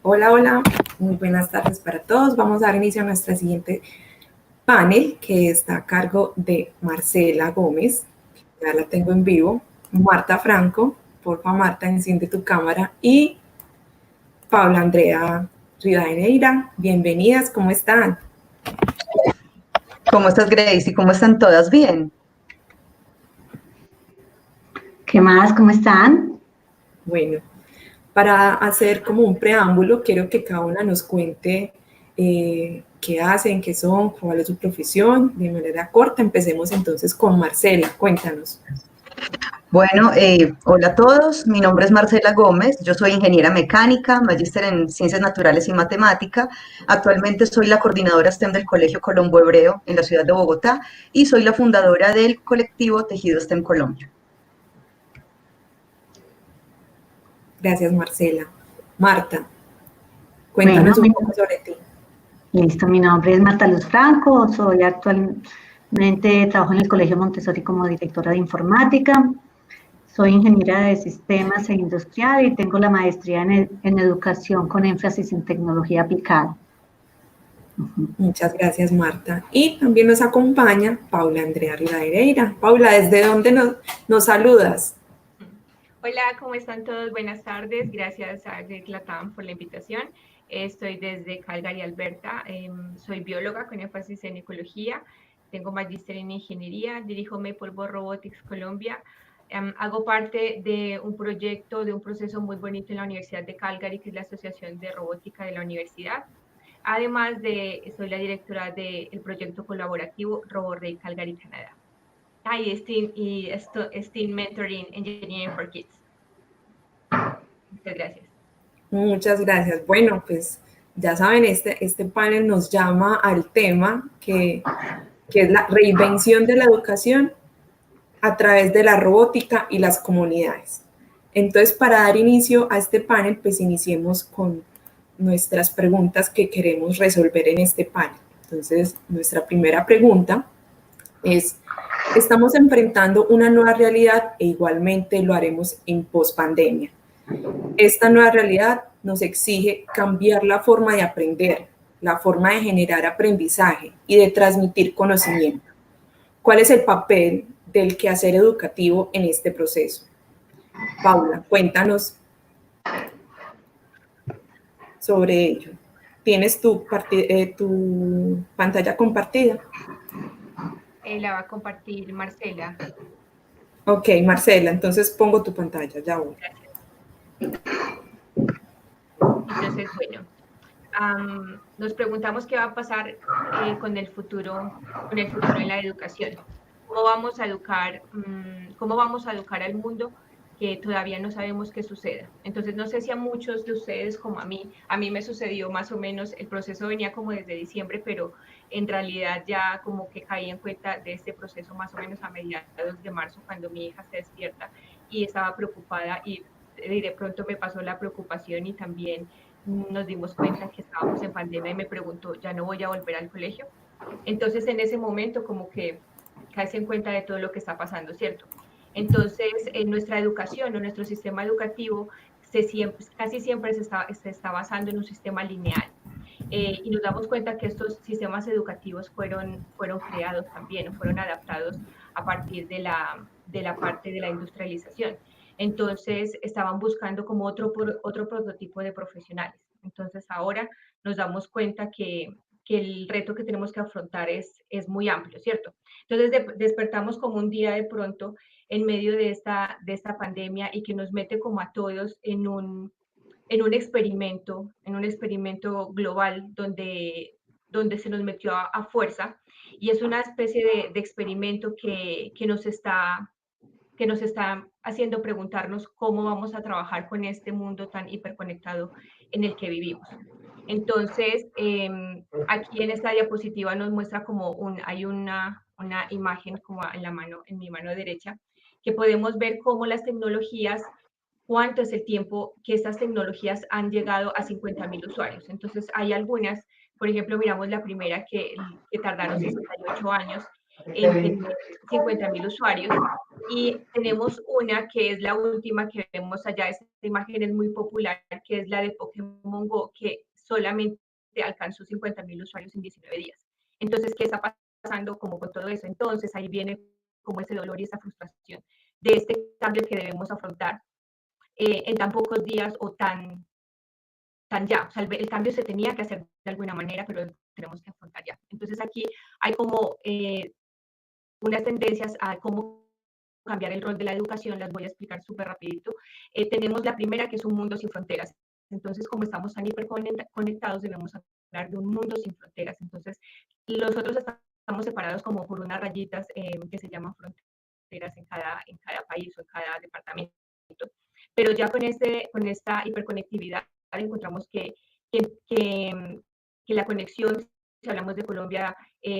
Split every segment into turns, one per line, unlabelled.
Hola, hola, muy buenas tardes para todos. Vamos a dar inicio a nuestra siguiente panel, que está a cargo de Marcela Gómez, ya la tengo en vivo, Marta Franco, porfa Marta, enciende tu cámara, y Paula Andrea Rivadeneira. Bienvenidas, ¿cómo están?
¿Cómo estás, Grace? ¿Y cómo están todas? ¿Bien?
¿Qué más? ¿Cómo están?
Bueno, para hacer como un preámbulo, quiero que cada una nos cuente qué hacen, qué son, cuál es su profesión, de manera corta. Empecemos entonces con Marcela, cuéntanos.
Bueno, hola a todos. Mi nombre es Marcela Gómez. Yo soy ingeniera mecánica, magíster en Ciencias Naturales y Matemática. Actualmente soy la coordinadora STEM del Colegio Colombo Hebreo en la ciudad de Bogotá y soy la fundadora del colectivo Tejido STEM Colombia.
Gracias, Marcela. Marta, cuéntanos un poco sobre ti.
Listo, mi nombre es Marta Luz Franco, actualmente trabajo en el Colegio Montessori como directora de informática, soy ingeniera de sistemas e industrial y tengo la maestría en educación con énfasis en tecnología aplicada.
Muchas gracias, Marta. Y también nos acompaña Paula Andrea Rivadeneira. Paula, ¿desde dónde nos saludas?
Hola, ¿cómo están todos? Buenas tardes. Gracias a Great Latam por la invitación. Estoy desde Calgary, Alberta. Soy bióloga con énfasis en ecología. Tengo magíster en ingeniería. Dirijo Maple Ball Robotics Colombia. Hago parte de un proyecto, de un proceso muy bonito en la Universidad de Calgary, que es la Asociación de Robótica de la Universidad. Además soy la directora del proyecto colaborativo RoboRay Calgary, Canadá. Y STEAM Mentoring Engineering for Kids. Muchas gracias.
Muchas gracias. Bueno, pues ya saben, este panel nos llama al tema que es la reinvención de la educación a través de la robótica y las comunidades. Entonces, para dar inicio a este panel, pues iniciemos con nuestras preguntas que queremos resolver en este panel. Entonces, nuestra primera pregunta es: estamos enfrentando una nueva realidad e igualmente lo haremos en pospandemia. Esta nueva realidad nos exige cambiar la forma de aprender, la forma de generar aprendizaje y de transmitir conocimiento. ¿Cuál es el papel del quehacer educativo en este proceso? Paula, cuéntanos sobre ello. ¿Tienes tu pantalla compartida?
La va a compartir Marcela.
Ok, Marcela, entonces pongo tu pantalla, ya voy.
Gracias. Entonces, bueno, nos preguntamos qué va a pasar con el futuro en la educación. ¿Cómo vamos a educar al mundo que todavía no sabemos qué suceda? Entonces, no sé si a muchos de ustedes, como a mí me sucedió más o menos, el proceso venía como desde diciembre, pero en realidad ya como que caí en cuenta de este proceso más o menos a mediados de marzo, cuando mi hija se despierta y estaba preocupada y de pronto me pasó la preocupación y también nos dimos cuenta que estábamos en pandemia y me preguntó, ¿ya no voy a volver al colegio? Entonces, en ese momento como que caes en cuenta de todo lo que está pasando, ¿cierto? Entonces, en nuestra educación o nuestro sistema educativo casi siempre se está basando en un sistema lineal. Y nos damos cuenta que estos sistemas educativos fueron creados también, fueron adaptados a partir de la parte de la industrialización. Entonces, estaban buscando como otro prototipo de profesionales. Entonces, ahora nos damos cuenta que el reto que tenemos que afrontar es muy amplio, ¿cierto? Entonces, despertamos como un día de pronto en medio de esta pandemia y que nos mete como a todos en un experimento global donde se nos metió a fuerza, y es una especie de experimento que nos está haciendo preguntarnos cómo vamos a trabajar con este mundo tan hiperconectado en el que vivimos. Entonces, aquí en esta diapositiva nos muestra como hay una imagen como en mi mano derecha, que podemos ver cómo las tecnologías, cuánto es el tiempo que estas tecnologías han llegado a 50.000 usuarios. Entonces, hay algunas, por ejemplo, miramos la primera que tardaron 68 años, en tener 50.000 usuarios. Y tenemos una que es la última que vemos allá, esta imagen es muy popular, que es la de Pokémon Go, que solamente alcanzó 50.000 usuarios en 19 días. Entonces, ¿qué está pasando como con todo eso? Entonces, ahí viene como ese dolor y esa frustración de este cambio que debemos afrontar en tan pocos días o tan ya. O sea, el cambio se tenía que hacer de alguna manera, pero tenemos que afrontar ya. Entonces, aquí hay como unas tendencias a cómo cambiar el rol de la educación, las voy a explicar súper rapidito. Tenemos la primera, que es un mundo sin fronteras. Entonces, como estamos tan hiperconectados, debemos hablar de un mundo sin fronteras. Entonces, nosotros estamos separados como por unas rayitas que se llaman fronteras en cada país o en cada departamento. Pero ya con esta hiperconectividad encontramos que la conexión, si hablamos de Colombia,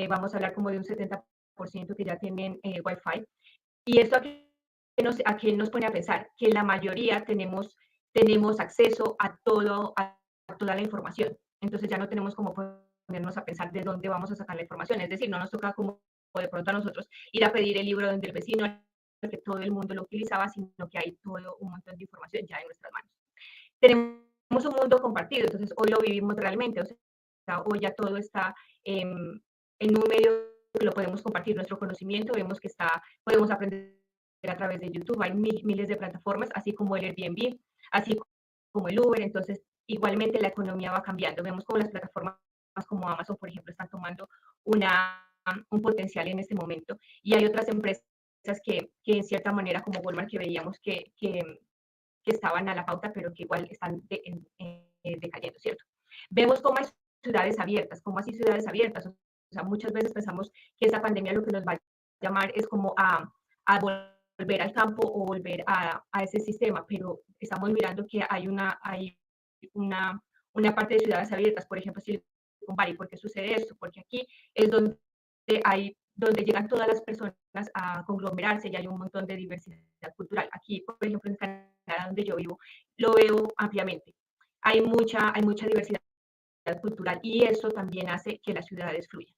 vamos a hablar como de un 70% que ya tienen Wi-Fi. Y esto a qué nos pone a pensar, que la mayoría tenemos acceso a toda la información. Entonces ya no tenemos como ponernos a pensar de dónde vamos a sacar la información. Es decir, no nos toca como de pronto a nosotros ir a pedir el libro del vecino, que todo el mundo lo utilizaba, sino que hay todo un montón de información ya en nuestras manos. Tenemos un mundo compartido, entonces hoy lo vivimos realmente, o sea, hoy ya todo está en un medio que lo podemos compartir, nuestro conocimiento, vemos que podemos aprender a través de YouTube, hay miles de plataformas, así como el Airbnb, así como el Uber, entonces igualmente la economía va cambiando, vemos como las plataformas como Amazon, por ejemplo, están tomando un potencial en este momento, y hay otras empresas que en cierta manera, como Walmart, que veíamos que estaban a la pauta, pero que igual están decayendo, ¿cierto? Vemos cómo hay ciudades abiertas, cómo así ciudades abiertas. O sea, muchas veces pensamos que esta pandemia lo que nos va a llamar es como a volver al campo o volver a ese sistema, pero estamos mirando que hay una parte de ciudades abiertas, por ejemplo, Silicon Valley. ¿Por qué sucede esto? Porque aquí es donde llegan todas las personas a conglomerarse y hay un montón de diversidad cultural. Aquí, por ejemplo, en Canadá, donde yo vivo, lo veo ampliamente. Hay mucha diversidad cultural y eso también hace que las ciudades fluyan.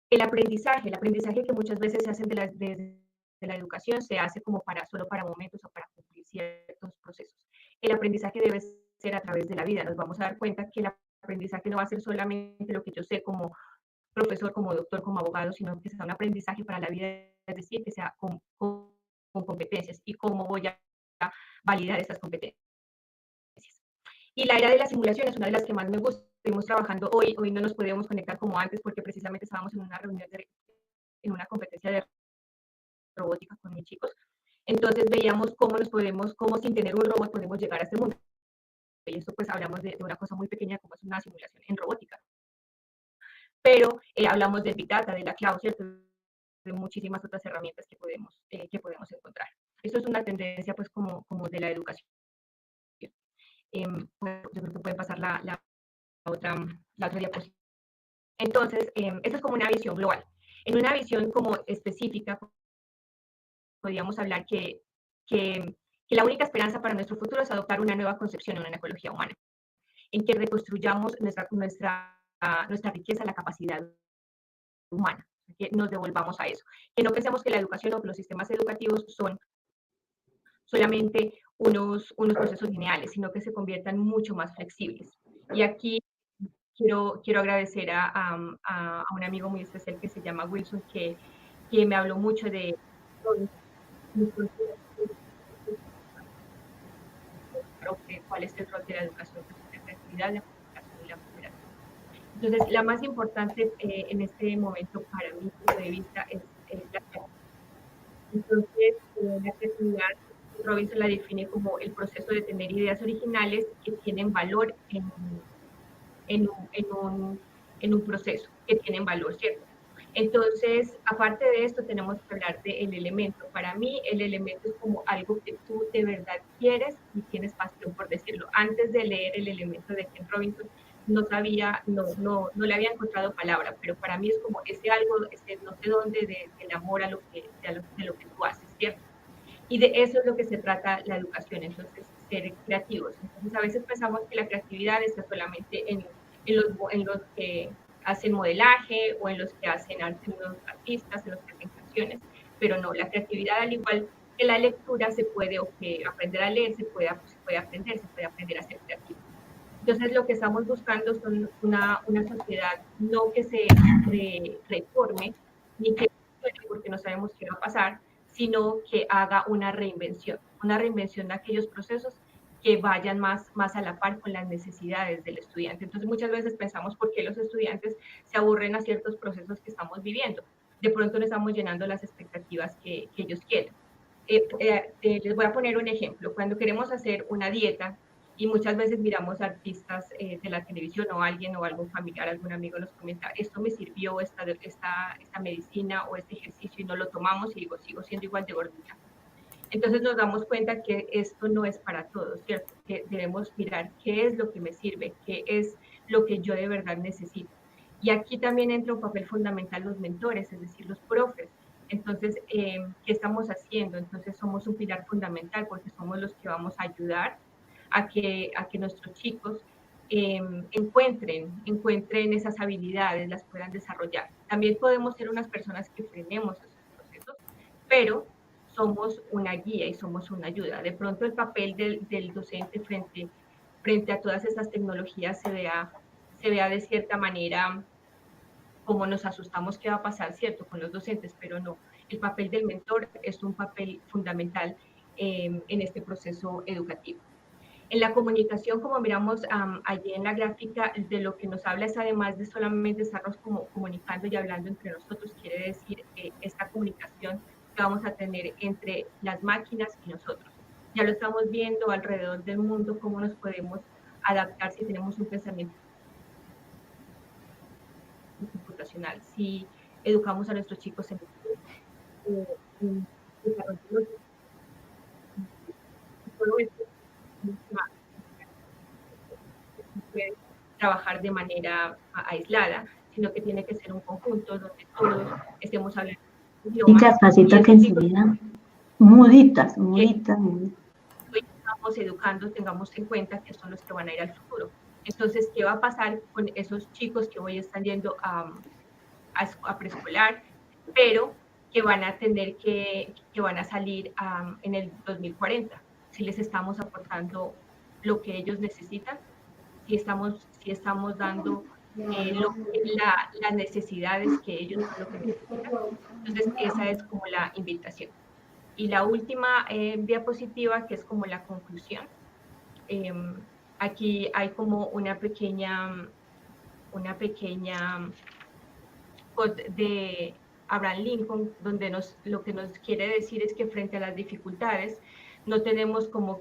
El aprendizaje que muchas veces se hace desde la educación se hace como solo para momentos o para cumplir ciertos procesos. El aprendizaje debe ser a través de la vida. Nos vamos a dar cuenta que el aprendizaje no va a ser solamente lo que yo sé como profesor, como doctor, como abogado, sino que sea un aprendizaje para la vida, es decir, que sea con competencias y cómo voy a validar esas competencias. Y la era de la simulación es una de las que más me gusta. Estuvimos trabajando hoy no nos podíamos conectar como antes porque precisamente estábamos en una reunión, en una competencia de robótica con mis chicos. Entonces veíamos cómo sin tener un robot podemos llegar a este mundo. Y esto pues hablamos de una cosa muy pequeña como es una simulación en robótica. Pero hablamos del Big Data, de la cloud, ¿cierto? De muchísimas otras herramientas que podemos encontrar. Esto es una tendencia pues como de la educación. Yo creo que puede pasar la otra diapositiva. Entonces, esta es como una visión global. En una visión como específica, podríamos hablar que la única esperanza para nuestro futuro es adoptar una nueva concepción de una ecología humana, en que reconstruyamos nuestra riqueza, la capacidad humana, que nos devolvamos a eso, que no pensemos que la educación o que los sistemas educativos son solamente unos procesos lineales, sino que se conviertan mucho más flexibles. Y aquí quiero agradecer a un amigo muy especial que se llama Wilson, que me habló mucho de cuál es el rol de la educación, la creatividad, la comunicación y la cooperación. Entonces, la más importante en este momento, para mi punto de vista, es la creatividad. Entonces, la creatividad, Robinson la define como el proceso de tener ideas originales que tienen valor en un proceso, que tienen valor, ¿cierto? Entonces, aparte de esto, tenemos que hablar del elemento. Para mí, el elemento es como algo que tú de verdad quieres y tienes pasión por decirlo. Antes de leer el elemento de Ken Robinson, no sabía, no le había encontrado palabra, pero para mí es como ese algo, no sé dónde, del amor de lo que tú haces, ¿cierto? Y de eso es lo que se trata la educación, entonces, ser creativos. Entonces, a veces pensamos que la creatividad está solamente en los que hacen modelaje o en los que hacen unos artistas, en los que hacen canciones, pero no, la creatividad, al igual que la lectura, se puede, o que aprender a leer, se puede aprender a ser creativo. Entonces, lo que estamos buscando son una sociedad no que se reforme, ni que porque no sabemos qué va a pasar, sino que haga una reinvención de aquellos procesos que vayan más a la par con las necesidades del estudiante. Entonces, muchas veces pensamos por qué los estudiantes se aburren a ciertos procesos que estamos viviendo. De pronto no estamos llenando las expectativas que ellos quieren. Les voy a poner un ejemplo. Cuando queremos hacer una dieta, y muchas veces miramos a artistas de la televisión o alguien o algún familiar, algún amigo nos comenta, esto me sirvió, esta medicina o este ejercicio, y no lo tomamos y digo, sigo siendo igual de gordita. Entonces nos damos cuenta que esto no es para todos, ¿cierto? Que debemos mirar qué es lo que me sirve, qué es lo que yo de verdad necesito. Y aquí también entra un papel fundamental los mentores, es decir, los profes. Entonces, ¿qué estamos haciendo? Entonces somos un pilar fundamental porque somos los que vamos a ayudar a que nuestros chicos encuentren esas habilidades, las puedan desarrollar. También podemos ser unas personas que frenemos esos procesos, pero somos una guía y somos una ayuda. De pronto el papel del docente frente a todas estas tecnologías se vea de cierta manera como nos asustamos qué va a pasar, ¿cierto?, con los docentes, pero no. El papel del mentor es un papel fundamental en este proceso educativo. En la comunicación, como miramos allí en la gráfica, de lo que nos habla es, además de solamente estarnos comunicando y hablando entre nosotros, quiere decir esta comunicación que vamos a tener entre las máquinas y nosotros. Ya lo estamos viendo alrededor del mundo, cómo nos podemos adaptar si tenemos un pensamiento computacional, si educamos a nuestros chicos en desarrollo lógico. Todo esto puede trabajar de manera aislada, sino que tiene que ser un conjunto donde todos estemos hablando idiomas.
Y Casito, que enseguida, muditas.
Hoy estamos educando, tengamos en cuenta que son los que van a ir al futuro. Entonces, ¿qué va a pasar con esos chicos que hoy están yendo a preescolar, pero que van a tener que van a salir en el 2040? Si les estamos aportando lo que ellos necesitan, si estamos dando las necesidades que ellos lo que necesitan. Entonces, esa es como la invitación. Y la última diapositiva, que es como la conclusión. Aquí hay como una pequeña quote de Abraham Lincoln, donde lo que nos quiere decir es que frente a las dificultades no tenemos como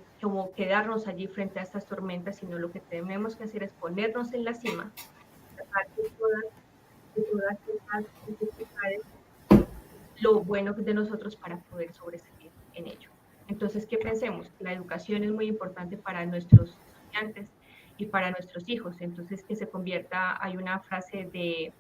quedarnos allí frente a estas tormentas, sino lo que tenemos que hacer es ponernos en la cima, sacar de todas estas dificultades lo bueno de nosotros para poder sobresalir en ello. Entonces, ¿qué pensemos? La educación es muy importante para nuestros estudiantes y para nuestros hijos. Entonces, que se convierta, hay una frase de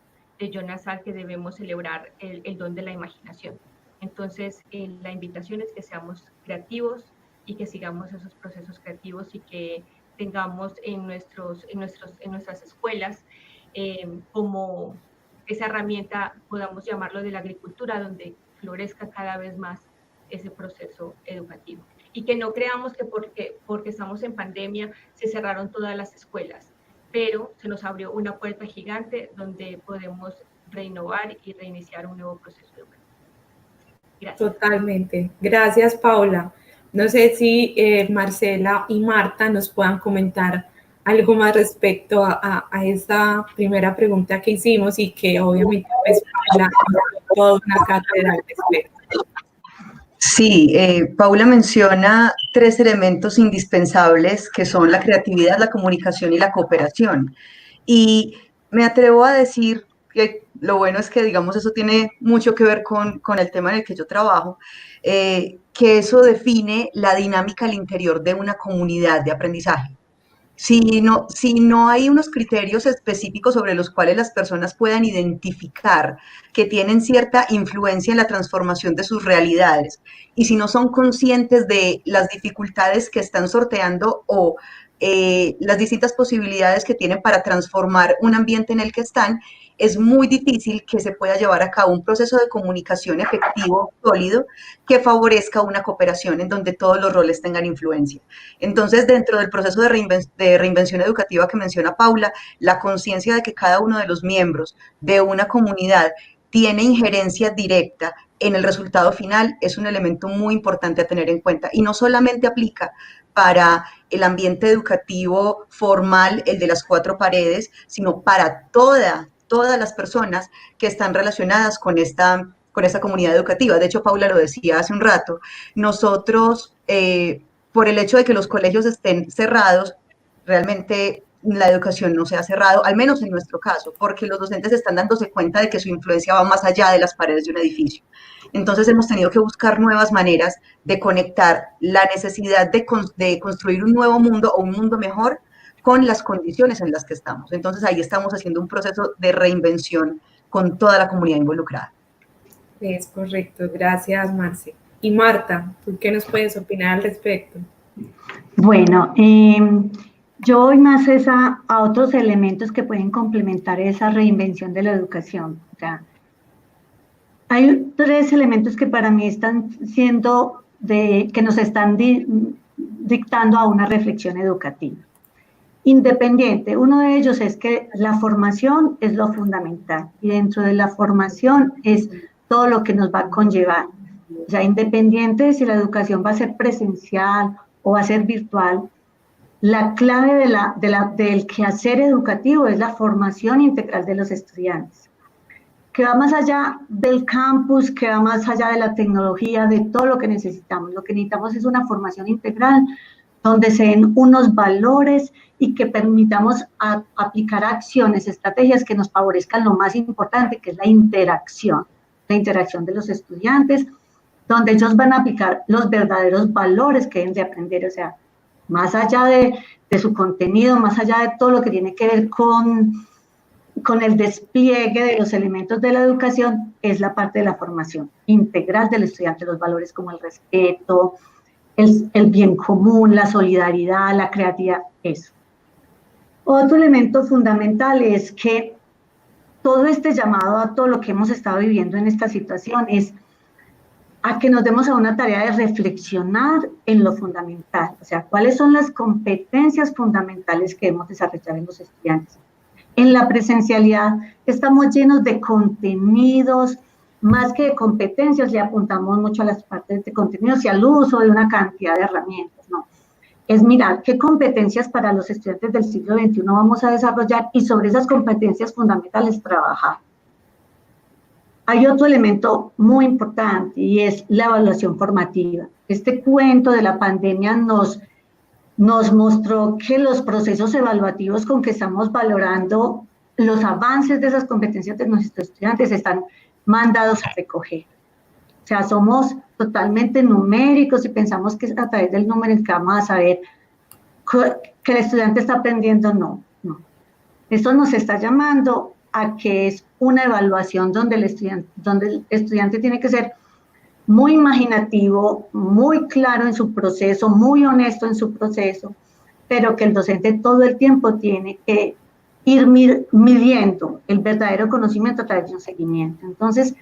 Jonas Salk, que debemos celebrar el don de la imaginación. Entonces, la invitación es que seamos creativos y que sigamos esos procesos creativos y que tengamos en nuestras escuelas como esa herramienta, podamos llamarlo, de la agricultura, donde florezca cada vez más ese proceso educativo. Y que no creamos que porque estamos en pandemia se cerraron todas las escuelas, pero se nos abrió una puerta gigante donde podemos reinnovar y reiniciar un nuevo proceso educativo. Gracias.
Totalmente. Gracias, Paula. No sé si Marcela y Marta nos puedan comentar algo más respecto a esta primera pregunta que hicimos y que obviamente pues Paula toda una cátedra al respecto.
Sí, Paula menciona 3 elementos indispensables que son la creatividad, la comunicación y la cooperación. Y me atrevo a decir que lo bueno es que, digamos, eso tiene mucho que ver con el tema en el que yo trabajo, que eso define la dinámica al interior de una comunidad de aprendizaje. Si no hay unos criterios específicos sobre los cuales las personas puedan identificar que tienen cierta influencia en la transformación de sus realidades, y si no son conscientes de las dificultades que están sorteando o las distintas posibilidades que tienen para transformar un ambiente en el que están, es muy difícil que se pueda llevar a cabo un proceso de comunicación efectivo, sólido, que favorezca una cooperación en donde todos los roles tengan influencia. Entonces, dentro del proceso de reinvención educativa que menciona Paula, la conciencia de que cada uno de los miembros de una comunidad tiene injerencia directa en el resultado final es un elemento muy importante a tener en cuenta. Y no solamente aplica para el ambiente educativo formal, el de las cuatro paredes, sino para todas las personas que están relacionadas con esta comunidad educativa. De hecho, Paula lo decía hace un rato, nosotros, por el hecho de que los colegios estén cerrados, realmente la educación no se ha cerrado, al menos en nuestro caso, porque los docentes están dándose cuenta de que su influencia va más allá de las paredes de un edificio. Entonces hemos tenido que buscar nuevas maneras de conectar la necesidad de construir un nuevo mundo o un mundo mejor con las condiciones en las que estamos. Entonces ahí estamos haciendo un proceso de reinvención con toda la comunidad involucrada.
Es correcto, gracias Marce. Y Marta, ¿tú qué nos puedes opinar al respecto?
Bueno, yo voy más a otros elementos que pueden complementar esa reinvención de la educación. O sea, hay tres elementos que para mí están siendo que nos están dictando a una reflexión educativa. Independiente, uno de ellos es que la formación es lo fundamental y dentro de la formación es todo lo que nos va a conllevar. O sea, independiente de si la educación va a ser presencial o va a ser virtual, la clave del quehacer educativo es la formación integral de los estudiantes, que va más allá del campus, que va más allá de la tecnología, de todo lo que necesitamos. Lo que necesitamos es una formación integral donde se den unos valores y que permitamos aplicar acciones, estrategias que nos favorezcan lo más importante, que es la interacción de los estudiantes, donde ellos van a aplicar los verdaderos valores que deben de aprender, o sea, más allá de su contenido, más allá de todo lo que tiene que ver con el despliegue de los elementos de la educación, es la parte de la formación integral del estudiante, los valores como el respeto, el bien común, la solidaridad, la creatividad, eso. Otro elemento fundamental es que todo este llamado a todo lo que hemos estado viviendo en esta situación es a que nos demos a una tarea de reflexionar en lo fundamental, o sea, cuáles son las competencias fundamentales que debemos desarrollar en los estudiantes. En la presencialidad estamos llenos de contenidos, más que de competencias, le apuntamos mucho a las partes de contenidos y al uso de una cantidad de herramientas, ¿no? Es mirar qué competencias para los estudiantes del siglo XXI vamos a desarrollar y sobre esas competencias fundamentales trabajar. Hay otro elemento muy importante y es la evaluación formativa. Este cuento de la pandemia nos mostró que los procesos evaluativos con que estamos valorando los avances de esas competencias de nuestros estudiantes están mandados a recoger. O sea, somos totalmente numéricos y pensamos que es a través del número en que vamos a saber que el estudiante está aprendiendo. No. Esto nos está llamando a que es una evaluación donde el estudiante tiene que ser muy imaginativo, muy claro en su proceso, muy honesto en su proceso, pero que el docente todo el tiempo tiene que ir midiendo el verdadero conocimiento a través de un seguimiento. Entonces,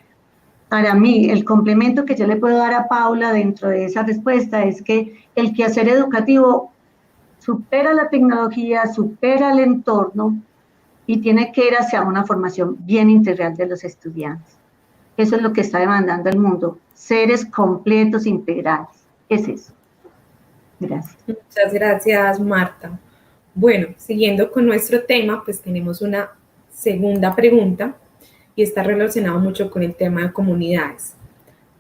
para mí, el complemento que yo le puedo dar a Paula dentro de esa respuesta es que el quehacer educativo supera la tecnología, supera el entorno y tiene que ir hacia una formación bien integral de los estudiantes. Eso es lo que está demandando el mundo, seres completos, integrales. Es eso. Gracias.
Muchas gracias, Marta. Bueno, siguiendo con nuestro tema, pues tenemos una segunda pregunta y está relacionado mucho con el tema de comunidades.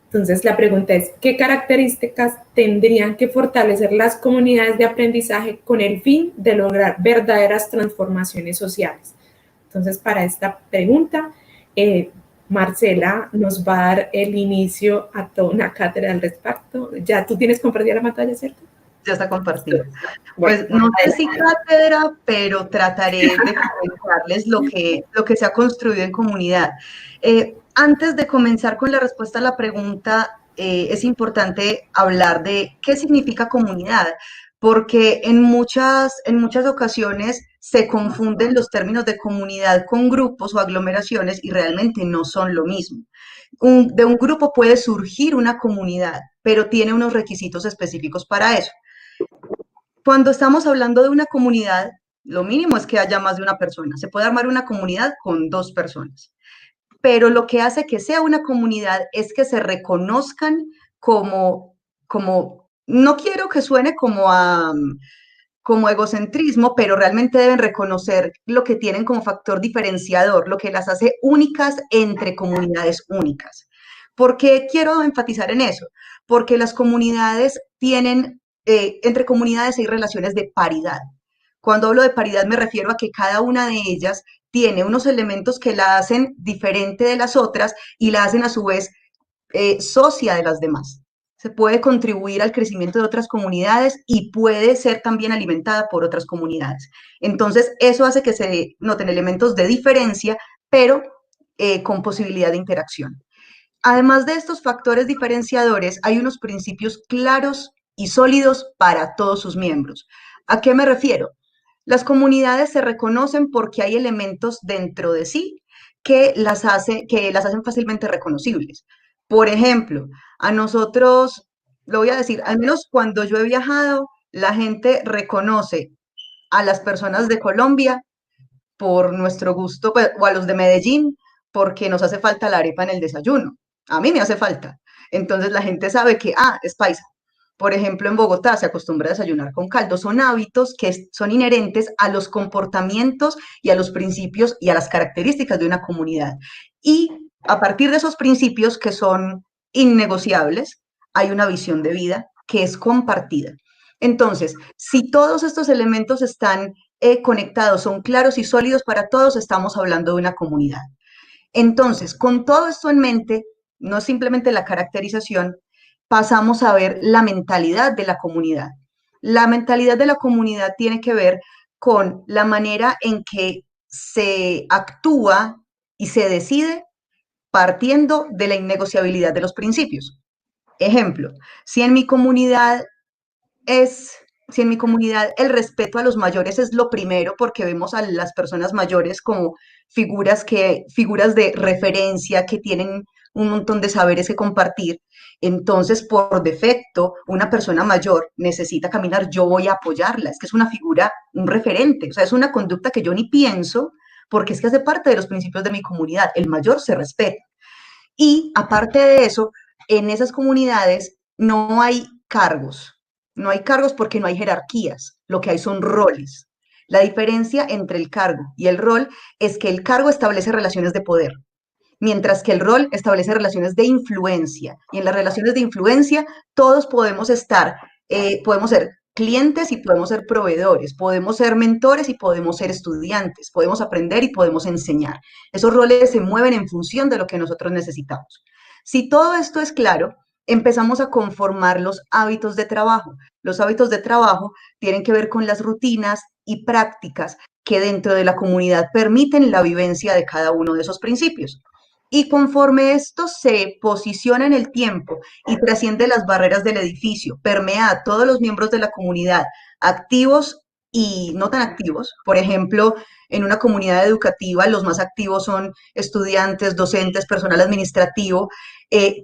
Entonces, la pregunta es, ¿qué características tendrían que fortalecer las comunidades de aprendizaje con el fin de lograr verdaderas transformaciones sociales? Entonces, para esta pregunta, Marcela nos va a dar el inicio a toda una cátedra al respecto. Ya tú tienes compartida la pantalla, ¿cierto?
Ya está compartido. Pues no sé si cátedra, pero trataré de comentarles lo que se ha construido en comunidad. Antes de comenzar con la respuesta a la pregunta, es importante hablar de qué significa comunidad, porque en muchas ocasiones se confunden los términos de comunidad con grupos o aglomeraciones y realmente no son lo mismo. De un grupo puede surgir una comunidad, pero tiene unos requisitos específicos para eso. Cuando estamos hablando de una comunidad, lo mínimo es que haya más de una persona. Se puede armar una comunidad con 2 personas, pero lo que hace que sea una comunidad es que se reconozcan como no quiero que suene como egocentrismo, pero realmente deben reconocer lo que tienen como factor diferenciador, lo que las hace únicas entre comunidades únicas. ¿Por qué quiero enfatizar en eso? Porque las comunidades tienen, entre comunidades hay relaciones de paridad. Cuando hablo de paridad me refiero a que cada una de ellas tiene unos elementos que la hacen diferente de las otras y la hacen a su vez socia de las demás. Se puede contribuir al crecimiento de otras comunidades y puede ser también alimentada por otras comunidades. Entonces, eso hace que se noten elementos de diferencia, pero con posibilidad de interacción. Además de estos factores diferenciadores, hay unos principios claros y sólidos para todos sus miembros. ¿A qué me refiero? Las comunidades se reconocen porque hay elementos dentro de sí que las hacen fácilmente reconocibles. Por ejemplo, a nosotros, lo voy a decir, al menos cuando yo he viajado, la gente reconoce a las personas de Colombia por nuestro gusto, pues, o a los de Medellín, porque nos hace falta la arepa en el desayuno. A mí me hace falta. Entonces la gente sabe que, es paisa. Por ejemplo, en Bogotá se acostumbra a desayunar con caldo. Son hábitos que son inherentes a los comportamientos y a los principios y a las características de una comunidad. Y a partir de esos principios que son innegociables, hay una visión de vida que es compartida. Entonces, si todos estos elementos están conectados, son claros y sólidos para todos, estamos hablando de una comunidad. Entonces, con todo esto en mente, no simplemente la caracterización, pasamos a ver la mentalidad de la comunidad. La mentalidad de la comunidad tiene que ver con la manera en que se actúa y se decide partiendo de la innegociabilidad de los principios. Ejemplo, si en mi comunidad si en mi comunidad el respeto a los mayores es lo primero, porque vemos a las personas mayores como figuras de referencia que tienen un montón de saberes que compartir, entonces por defecto una persona mayor necesita caminar, yo voy a apoyarla, es que es una figura, un referente, o sea, es una conducta que yo ni pienso, porque es que hace parte de los principios de mi comunidad, el mayor se respeta. Y aparte de eso, en esas comunidades no hay cargos. No hay cargos porque no hay jerarquías. Lo que hay son roles. La diferencia entre el cargo y el rol es que el cargo establece relaciones de poder, mientras que el rol establece relaciones de influencia. Y en las relaciones de influencia todos podemos podemos ser clientes y podemos ser proveedores, podemos ser mentores y podemos ser estudiantes, podemos aprender y podemos enseñar. Esos roles se mueven en función de lo que nosotros necesitamos. Si todo esto es claro, empezamos a conformar los hábitos de trabajo. Los hábitos de trabajo tienen que ver con las rutinas y prácticas que dentro de la comunidad permiten la vivencia de cada uno de esos principios. Y conforme esto se posiciona en el tiempo y trasciende las barreras del edificio, permea a todos los miembros de la comunidad, activos y no tan activos. Por ejemplo, en una comunidad educativa, los más activos son estudiantes, docentes, personal administrativo,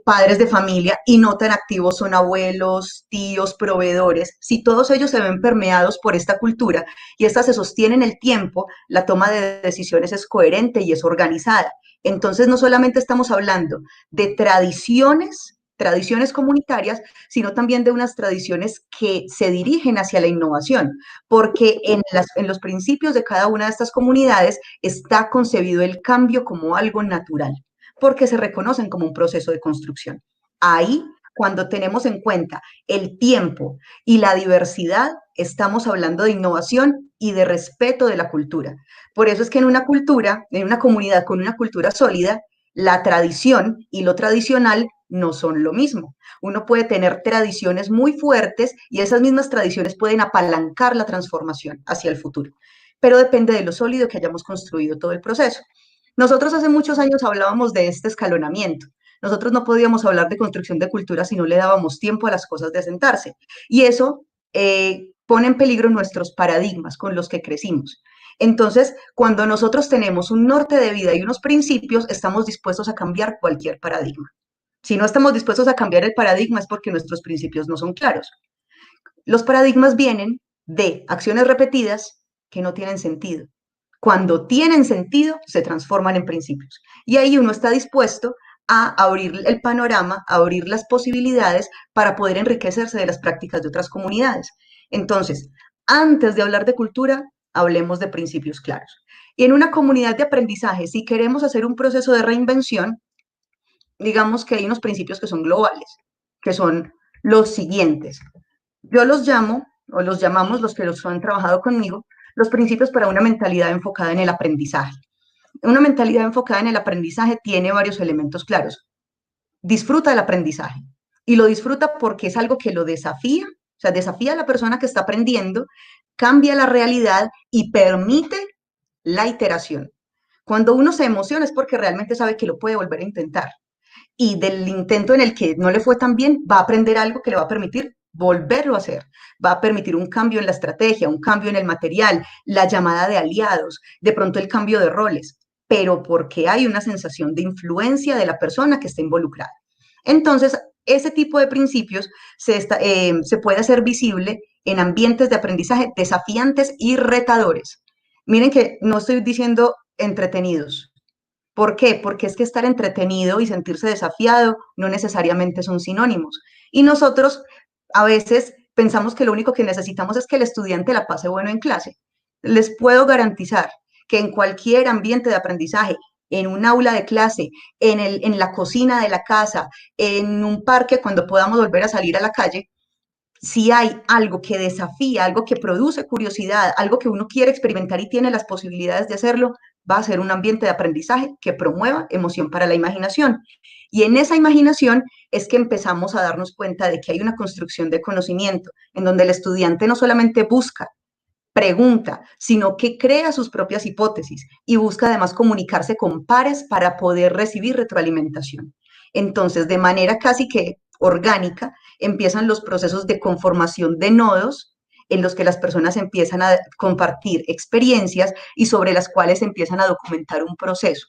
padres de familia, y no tan activos son abuelos, tíos, proveedores. Si todos ellos se ven permeados por esta cultura y esta se sostiene en el tiempo, la toma de decisiones es coherente y es organizada. Entonces, no solamente estamos hablando de tradiciones comunitarias, sino también de unas tradiciones que se dirigen hacia la innovación, porque en los principios de cada una de estas comunidades está concebido el cambio como algo natural, porque se reconocen como un proceso de construcción. Ahí, cuando tenemos en cuenta el tiempo y la diversidad, estamos hablando de innovación y de respeto de la cultura. Por eso es que en una comunidad con una cultura sólida, la tradición y lo tradicional no son lo mismo. Uno puede tener tradiciones muy fuertes y esas mismas tradiciones pueden apalancar la transformación hacia el futuro, pero depende de lo sólido que hayamos construido todo el proceso. Nosotros hace muchos años hablábamos de este escalonamiento. Nosotros no podíamos hablar de construcción de cultura si no le dábamos tiempo a las cosas de asentarse. Y eso pone en peligro nuestros paradigmas con los que crecimos. Entonces, cuando nosotros tenemos un norte de vida y unos principios, estamos dispuestos a cambiar cualquier paradigma. Si no estamos dispuestos a cambiar el paradigma es porque nuestros principios no son claros. Los paradigmas vienen de acciones repetidas que no tienen sentido. Cuando tienen sentido, se transforman en principios. Y ahí uno está dispuesto a abrir el panorama, a abrir las posibilidades para poder enriquecerse de las prácticas de otras comunidades. Entonces, antes de hablar de cultura, hablemos de principios claros. Y en una comunidad de aprendizaje, si queremos hacer un proceso de reinvención, digamos que hay unos principios que son globales, que son los siguientes. Yo los llamo, o los llamamos los que los han trabajado conmigo, los principios para una mentalidad enfocada en el aprendizaje. Una mentalidad enfocada en el aprendizaje tiene varios elementos claros. Disfruta del aprendizaje y lo disfruta porque es algo que lo desafía, o sea, desafía a la persona que está aprendiendo, cambia la realidad y permite la iteración. Cuando uno se emociona es porque realmente sabe que lo puede volver a intentar. Y del intento en el que no le fue tan bien, va a aprender algo que le va a permitir volverlo a hacer, va a permitir un cambio en la estrategia, un cambio en el material, la llamada de aliados, de pronto el cambio de roles, pero porque hay una sensación de influencia de la persona que está involucrada. Entonces, ese tipo de principios se puede hacer visible en ambientes de aprendizaje desafiantes y retadores. Miren que no estoy diciendo entretenidos. ¿Por qué? Porque es que estar entretenido y sentirse desafiado no necesariamente son sinónimos. Y nosotros a veces pensamos que lo único que necesitamos es que el estudiante la pase bueno en clase. Les puedo garantizar que en cualquier ambiente de aprendizaje, en un aula de clase, en la cocina de la casa, en un parque cuando podamos volver a salir a la calle, si hay algo que desafía, algo que produce curiosidad, algo que uno quiere experimentar y tiene las posibilidades de hacerlo, va a ser un ambiente de aprendizaje que promueva emoción para la imaginación. Y en esa imaginación es que empezamos a darnos cuenta de que hay una construcción de conocimiento, en donde el estudiante no solamente busca, pregunta, sino que crea sus propias hipótesis y busca además comunicarse con pares para poder recibir retroalimentación. Entonces, de manera casi que orgánica, empiezan los procesos de conformación de nodos en los que las personas empiezan a compartir experiencias y sobre las cuales empiezan a documentar un proceso.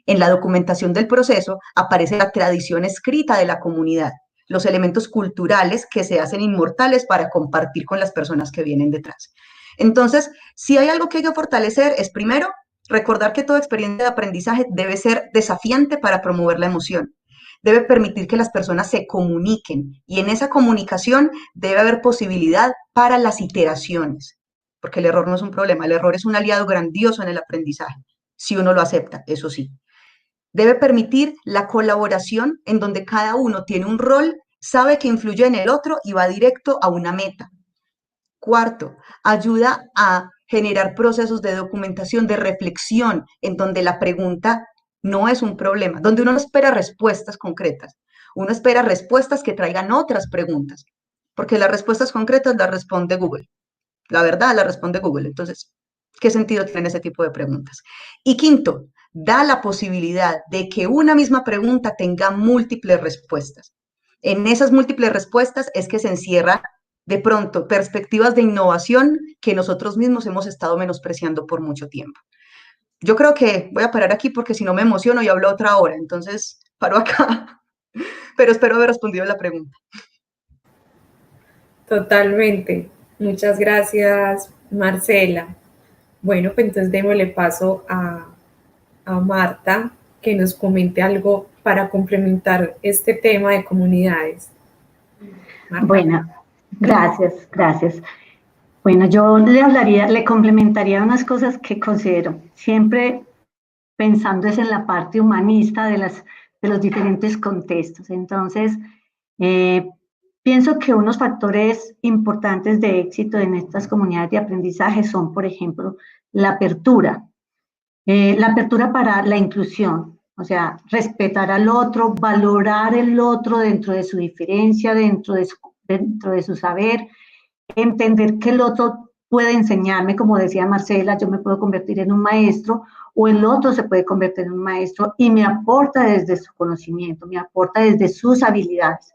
En la documentación del proceso aparece la tradición escrita de la comunidad, los elementos culturales que se hacen inmortales para compartir con las personas que vienen detrás. Entonces, si hay algo que hay que fortalecer es primero recordar que toda experiencia de aprendizaje debe ser desafiante para promover la emoción. Debe permitir que las personas se comuniquen y en esa comunicación debe haber posibilidad para las iteraciones, porque el error no es un problema, el error es un aliado grandioso en el aprendizaje, si uno lo acepta, eso sí. Debe permitir la colaboración en donde cada uno tiene un rol, sabe que influye en el otro y va directo a una meta. Cuarto, ayuda a generar procesos de documentación, de reflexión, en donde la pregunta no es un problema, donde uno no espera respuestas concretas, uno espera respuestas que traigan otras preguntas, porque las respuestas concretas las responde Google, la verdad la responde Google, entonces, ¿qué sentido tienen ese tipo de preguntas? Y quinto, da la posibilidad de que una misma pregunta tenga múltiples respuestas. En esas múltiples respuestas es que se encierra de pronto perspectivas de innovación que nosotros mismos hemos estado menospreciando por mucho tiempo. Yo creo que voy a parar aquí porque si no me emociono y hablo otra hora, entonces paro acá, pero espero haber respondido la pregunta.
Totalmente. Muchas gracias, Marcela. Bueno, pues entonces démosle paso a Marta, que nos comente algo para complementar este tema de comunidades.
Marta. Bueno, gracias. Bueno, yo le complementaría unas cosas que considero, siempre pensando es en la parte humanista de los diferentes contextos. Entonces, pienso que unos factores importantes de éxito en estas comunidades de aprendizaje son, por ejemplo, la apertura para la inclusión, o sea, respetar al otro, valorar el otro dentro de su diferencia, dentro de su saber, entender que el otro puede enseñarme, como decía Marcela, yo me puedo convertir en un maestro o el otro se puede convertir en un maestro y me aporta desde su conocimiento, me aporta desde sus habilidades.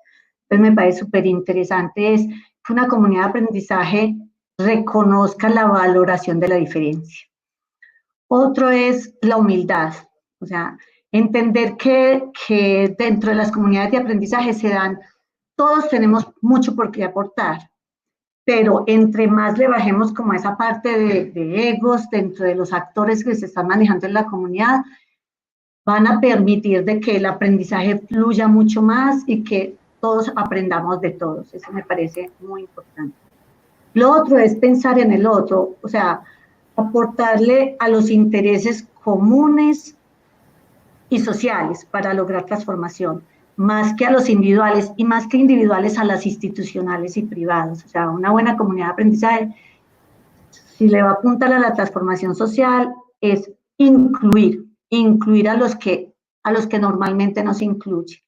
Entonces me parece súper interesante es que una comunidad de aprendizaje reconozca la valoración de la diferencia. Otro es la humildad, o sea, entender que dentro de las comunidades de aprendizaje todos tenemos mucho por qué aportar, pero entre más le bajemos como esa parte de egos dentro de los actores que se están manejando en la comunidad, van a permitir de que el aprendizaje fluya mucho más y que todos aprendamos de todos. Eso me parece muy importante. Lo otro es pensar en el otro, o sea, aportarle a los intereses comunes y sociales para lograr transformación, más que a los individuales y más que individuales a las institucionales y privadas. O sea, una buena comunidad de aprendizaje, si le va a apuntar a la transformación social, es incluir a los que normalmente no se incluye.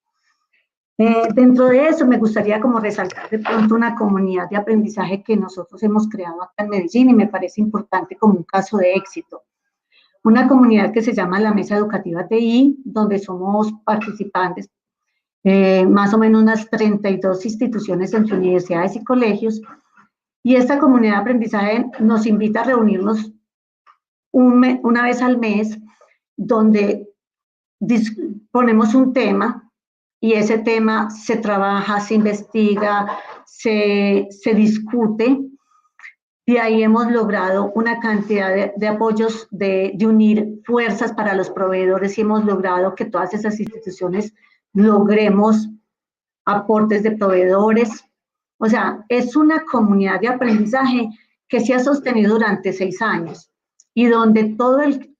Dentro de eso me gustaría como resaltar de pronto una comunidad de aprendizaje que nosotros hemos creado acá en Medellín y me parece importante como un caso de éxito. Una comunidad que se llama la Mesa Educativa TI, donde somos participantes, más o menos unas 32 instituciones entre universidades y colegios, y esta comunidad de aprendizaje nos invita a reunirnos una vez al mes, donde ponemos un tema, y ese tema se trabaja, se investiga, se discute. De ahí hemos logrado una cantidad de apoyos, de unir fuerzas para los proveedores y hemos logrado que todas esas instituciones logremos aportes de proveedores. O sea, es una comunidad de aprendizaje que se ha sostenido durante 6 años y donde todo el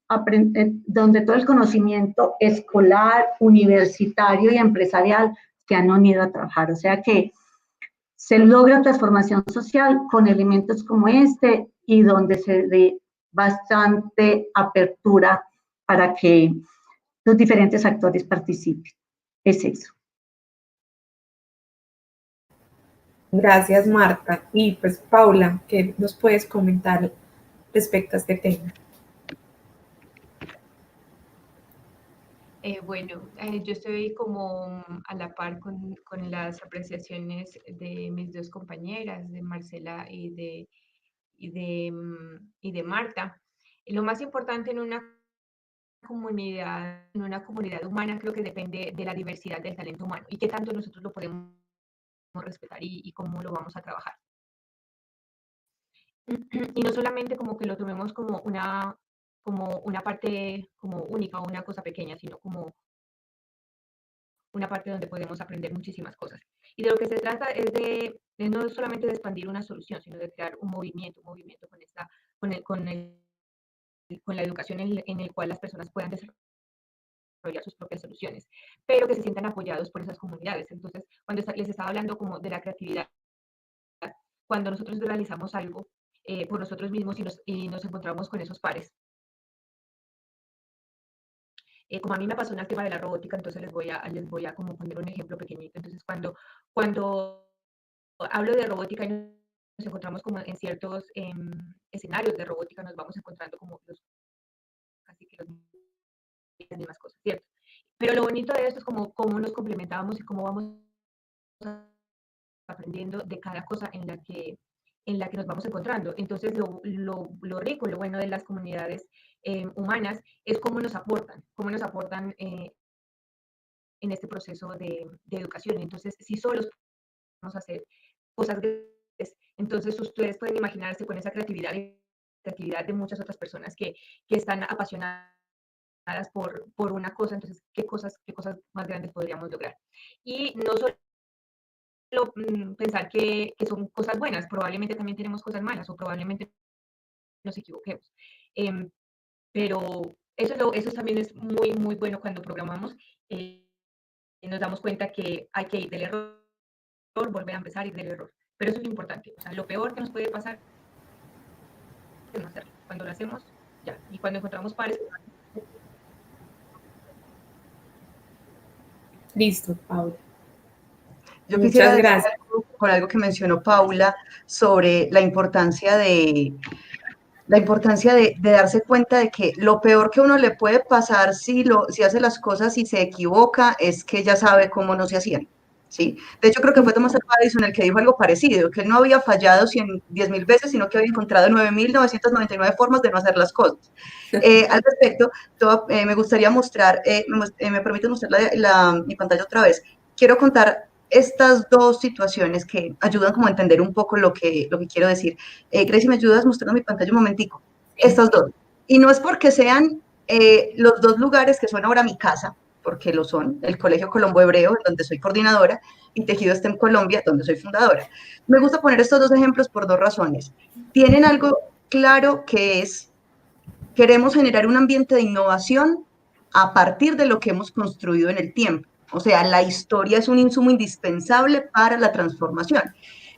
conocimiento escolar, universitario y empresarial se han unido a trabajar. O sea que se logra transformación social con elementos como este y donde se dé bastante apertura para que los diferentes actores participen. Es eso.
Gracias, Marta. Y pues, Paula, ¿qué nos puedes comentar respecto a este tema?
Bueno, yo estoy como a la par con las apreciaciones de mis dos compañeras, de Marcela y de Marta. Lo más importante en una comunidad humana, creo que depende de la diversidad del talento humano y qué tanto nosotros lo podemos respetar y cómo lo vamos a trabajar. Y no solamente como que lo tomemos como una parte como única o una cosa pequeña, sino como una parte donde podemos aprender muchísimas cosas. Y de lo que se trata es de no solamente de expandir una solución, sino de crear un movimiento con la educación en el cual las personas puedan desarrollar sus propias soluciones, pero que se sientan apoyados por esas comunidades. Entonces, cuando les estaba hablando como de la creatividad, cuando nosotros realizamos algo por nosotros mismos y nos encontramos con esos pares. Como a mí me pasó en el tema de la robótica, entonces les voy a como poner un ejemplo pequeñito. Entonces, cuando hablo de robótica y nos encontramos como en ciertos escenarios de robótica, nos vamos encontrando como casi que las mismas cosas, ¿cierto? Pero lo bonito de esto es como cómo nos complementamos y cómo vamos aprendiendo de cada cosa en la que nos vamos encontrando. Entonces, lo rico, lo bueno de las comunidades humanas es cómo nos aportan en este proceso de educación. Entonces, si solos podemos hacer cosas grandes, entonces ustedes pueden imaginarse con esa creatividad de muchas otras personas que están apasionadas por una cosa, entonces, ¿qué cosas más grandes podríamos lograr? Y no solo pensar que son cosas buenas, probablemente también tenemos cosas malas o probablemente nos equivoquemos. Pero eso también es muy, muy bueno cuando programamos. Nos damos cuenta que hay que ir del error, volver a empezar y del error. Pero eso es lo importante. O sea, lo peor que nos puede pasar es no hacerlo. Cuando lo hacemos, ya. Y cuando encontramos pares.
Listo, Paula.
Yo
Muchas
quisiera
gracias.
con algo que mencionó Paula sobre la importancia de darse cuenta de que lo peor que uno le puede pasar si hace las cosas y se equivoca es que ya sabe cómo no se hacían. ¿sí? De hecho, creo que fue Thomas Alva Edison el que dijo algo parecido, que él no había fallado 10.000 veces, sino que había encontrado 9.999 formas de no hacer las cosas. Al respecto, me gustaría mostrar, me permite mostrar mi pantalla otra vez. Quiero contar estas dos situaciones que ayudan como a entender un poco lo que quiero decir. Gracie, ¿me ayudas mostrando mi pantalla un momentico? Estas dos. Y no es porque sean los dos lugares que son ahora mi casa, porque lo son, el Colegio Colombo Hebreo, donde soy coordinadora, y Tejido STEM Colombia, donde soy fundadora. Me gusta poner estos dos ejemplos por dos razones. Tienen algo claro que es, queremos generar un ambiente de innovación a partir de lo que hemos construido en el tiempo. O sea, la historia es un insumo indispensable para la transformación.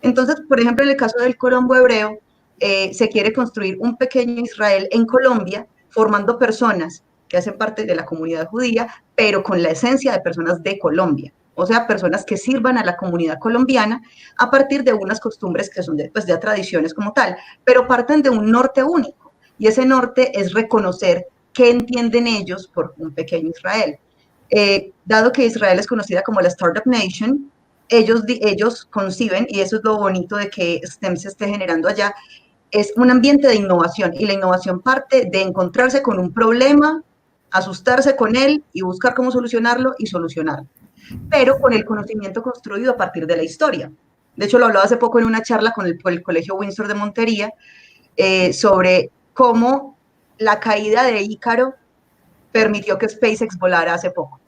Entonces, por ejemplo, en el caso del Colombo Hebreo, se quiere construir un pequeño Israel en Colombia, formando personas que hacen parte de la comunidad judía, pero con la esencia de personas de Colombia. O sea, personas que sirvan a la comunidad colombiana a partir de unas costumbres que son pues ya tradiciones como tal, pero parten de un norte único. Y ese norte es reconocer qué entienden ellos por un pequeño Israel. Dado que Israel es conocida como la Startup Nation, ellos conciben, y eso es lo bonito de que STEM se esté generando allá, es un ambiente de innovación, y la innovación parte de encontrarse con un problema, asustarse con él y buscar cómo solucionarlo y solucionarlo, pero con el conocimiento construido a partir de la historia. De hecho, lo hablaba hace poco en una charla con el Colegio Windsor de Montería sobre cómo la caída de Ícaro permitió que SpaceX volara hace poco.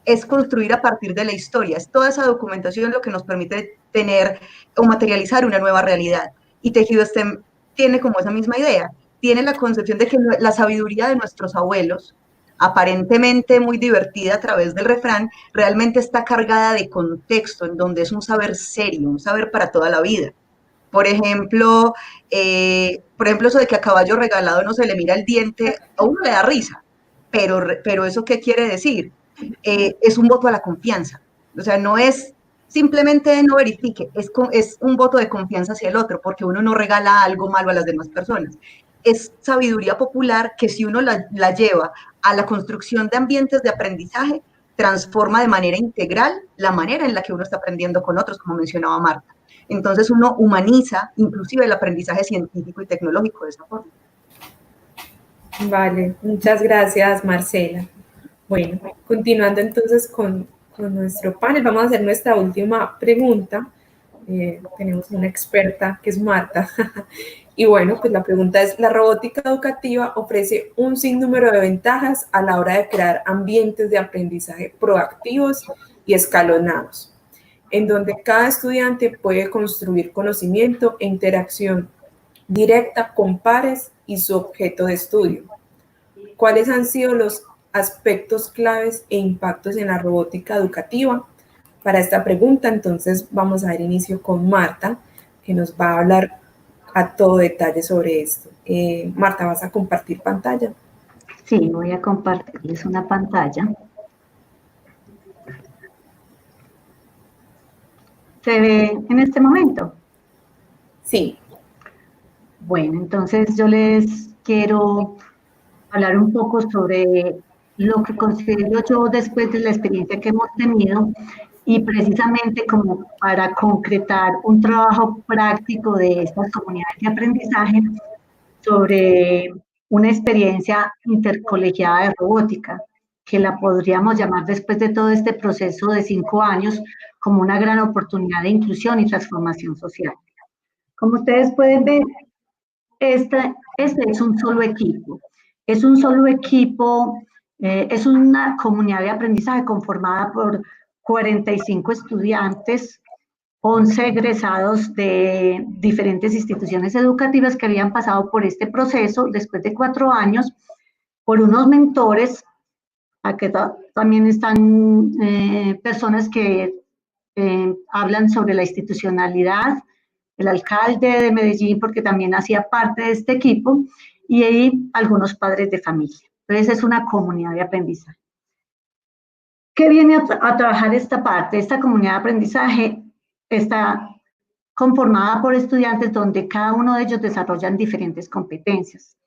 Es construir a partir de la historia, es toda esa documentación lo que nos permite tener o materializar una nueva realidad. Y Tejido STEM tiene como esa misma idea, tiene la concepción de que la sabiduría de nuestros abuelos, aparentemente muy divertida a través del refrán, realmente está cargada de contexto, en donde es un saber serio, un saber para toda la vida. Por ejemplo, eso de que a caballo regalado no se le mira el diente, a uno le da risa, pero ¿eso qué quiere decir? Es un voto a la confianza. O sea, no es simplemente no verifique, es un voto de confianza hacia el otro, porque uno no regala algo malo a las demás personas. Es sabiduría popular que si uno la lleva a la construcción de ambientes de aprendizaje, transforma de manera integral la manera en la que uno está aprendiendo con otros, como mencionaba Marta. Entonces uno humaniza inclusive el aprendizaje científico y tecnológico de esa forma.
Vale, muchas gracias, Marcela. Bueno, continuando entonces con nuestro panel, vamos a hacer nuestra última pregunta. Tenemos una experta que es Marta. Y bueno, pues la pregunta es, la robótica educativa ofrece un sinnúmero de ventajas a la hora de crear ambientes de aprendizaje proactivos y escalonados, en donde cada estudiante puede construir conocimiento e interacción directa con pares y su objeto de estudio. ¿Cuáles han sido los aspectos claves e impactos en la robótica educativa? Para esta pregunta, entonces, vamos a dar inicio con Marta, que nos va a hablar a todo detalle sobre esto. Marta, ¿vas a compartir pantalla?
Sí, voy a compartirles una pantalla. ¿Se ve en este momento?
Sí.
Bueno, entonces yo les quiero hablar un poco sobre lo que considero yo después de la experiencia que hemos tenido y precisamente como para concretar un trabajo práctico de estas comunidades de aprendizaje sobre una experiencia intercolegiada de robótica, que la podríamos llamar después de todo este proceso de 5 años como una gran oportunidad de inclusión y transformación social. Como ustedes pueden ver, este es un solo equipo. Es un solo equipo, es una comunidad de aprendizaje conformada por 45 estudiantes, 11 egresados de diferentes instituciones educativas que habían pasado por este proceso después de 4 años, por unos mentores, aquí también están personas que hablan sobre la institucionalidad, el alcalde de Medellín, porque también hacía parte de este equipo, y ahí algunos padres de familia. Entonces es una comunidad de aprendizaje. ¿Qué viene a trabajar esta parte? Esta comunidad de aprendizaje está conformada por estudiantes donde cada uno de ellos desarrollan diferentes competencias.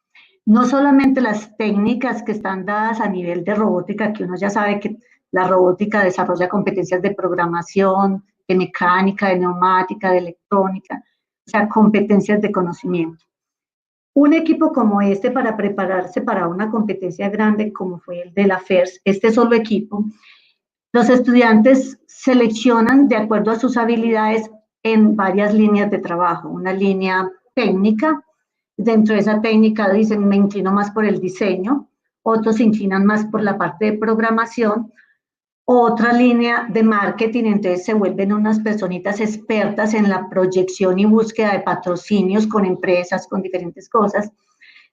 No solamente las técnicas que están dadas a nivel de robótica, que uno ya sabe que La robótica desarrolla competencias de programación, de mecánica, de neumática, de electrónica, o sea, competencias de conocimiento. Un equipo como este para prepararse para una competencia grande como fue el de la FERS, este solo equipo, los estudiantes seleccionan de acuerdo a sus habilidades en varias líneas de trabajo. Una línea técnica, dentro de esa técnica dicen me inclino más por el diseño, otros se inclinan más por la parte de programación, otra línea de marketing, entonces se vuelven unas personitas expertas en la proyección y búsqueda de patrocinios con empresas, con diferentes cosas,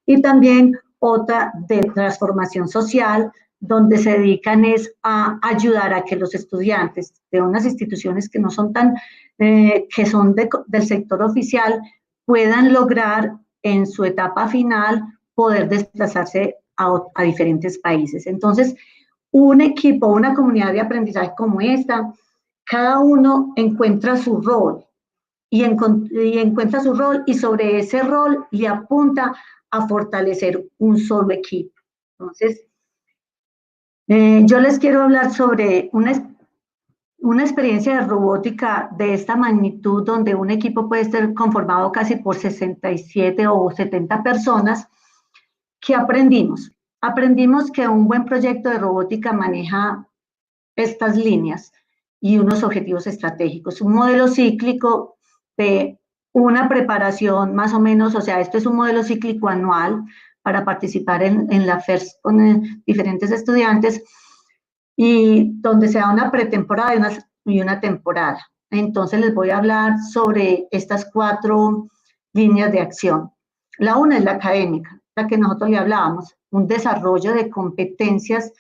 y también otra de transformación social, donde se dedican es a ayudar a que los estudiantes de unas instituciones que no son tan, que son del sector oficial, puedan lograr en su etapa final poder desplazarse a diferentes países. Entonces, un equipo, una comunidad de aprendizaje como esta, cada uno encuentra su rol y encuentra su rol y sobre ese rol le apunta a fortalecer un solo equipo. Entonces, yo les quiero hablar sobre una experiencia de robótica de esta magnitud, donde un equipo puede estar conformado casi por 67 o 70 personas. ¿Qué aprendimos? Aprendimos que un buen proyecto de robótica maneja estas líneas y unos objetivos estratégicos. Un modelo cíclico de una preparación más o menos, o sea, esto es un modelo cíclico anual para participar en la FERS con diferentes estudiantes y donde se da una pretemporada y una temporada. Entonces les voy a hablar sobre estas 4 líneas de acción. La una es la académica, la que nosotros le hablábamos, un desarrollo de competencias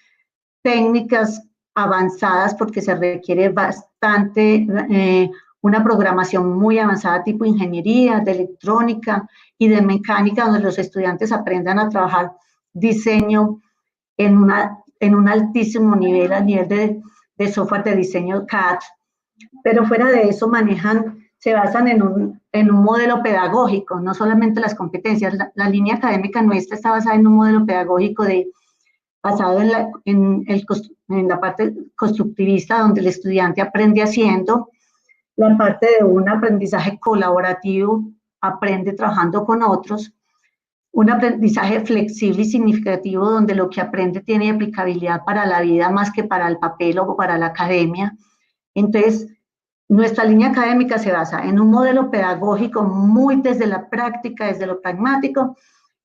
técnicas avanzadas porque se requiere bastante, una programación muy avanzada tipo ingeniería, de electrónica y de mecánica, donde los estudiantes aprendan a trabajar diseño en un altísimo nivel, a nivel de software de diseño CAD, pero fuera de eso se basan en un modelo pedagógico, no solamente las competencias. La línea académica nuestra está basada en un modelo pedagógico basado en la parte constructivista, donde el estudiante aprende haciendo, la parte de un aprendizaje colaborativo, aprende trabajando con otros, un aprendizaje flexible y significativo, donde lo que aprende tiene aplicabilidad para la vida más que para el papel o para la academia. Entonces, nuestra línea académica se basa en un modelo pedagógico muy desde la práctica, desde lo pragmático,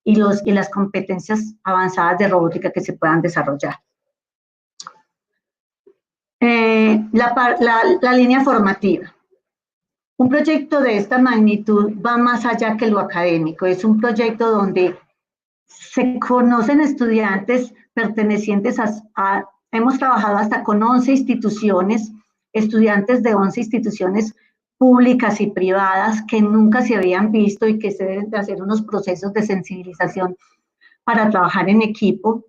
y las competencias avanzadas de robótica que se puedan desarrollar. La línea formativa. Un proyecto de esta magnitud va más allá que lo académico. Es un proyecto donde se conocen estudiantes pertenecientes hemos trabajado hasta con 11 instituciones, estudiantes de 11 instituciones públicas y privadas que nunca se habían visto y que se deben de hacer unos procesos de sensibilización para trabajar en equipo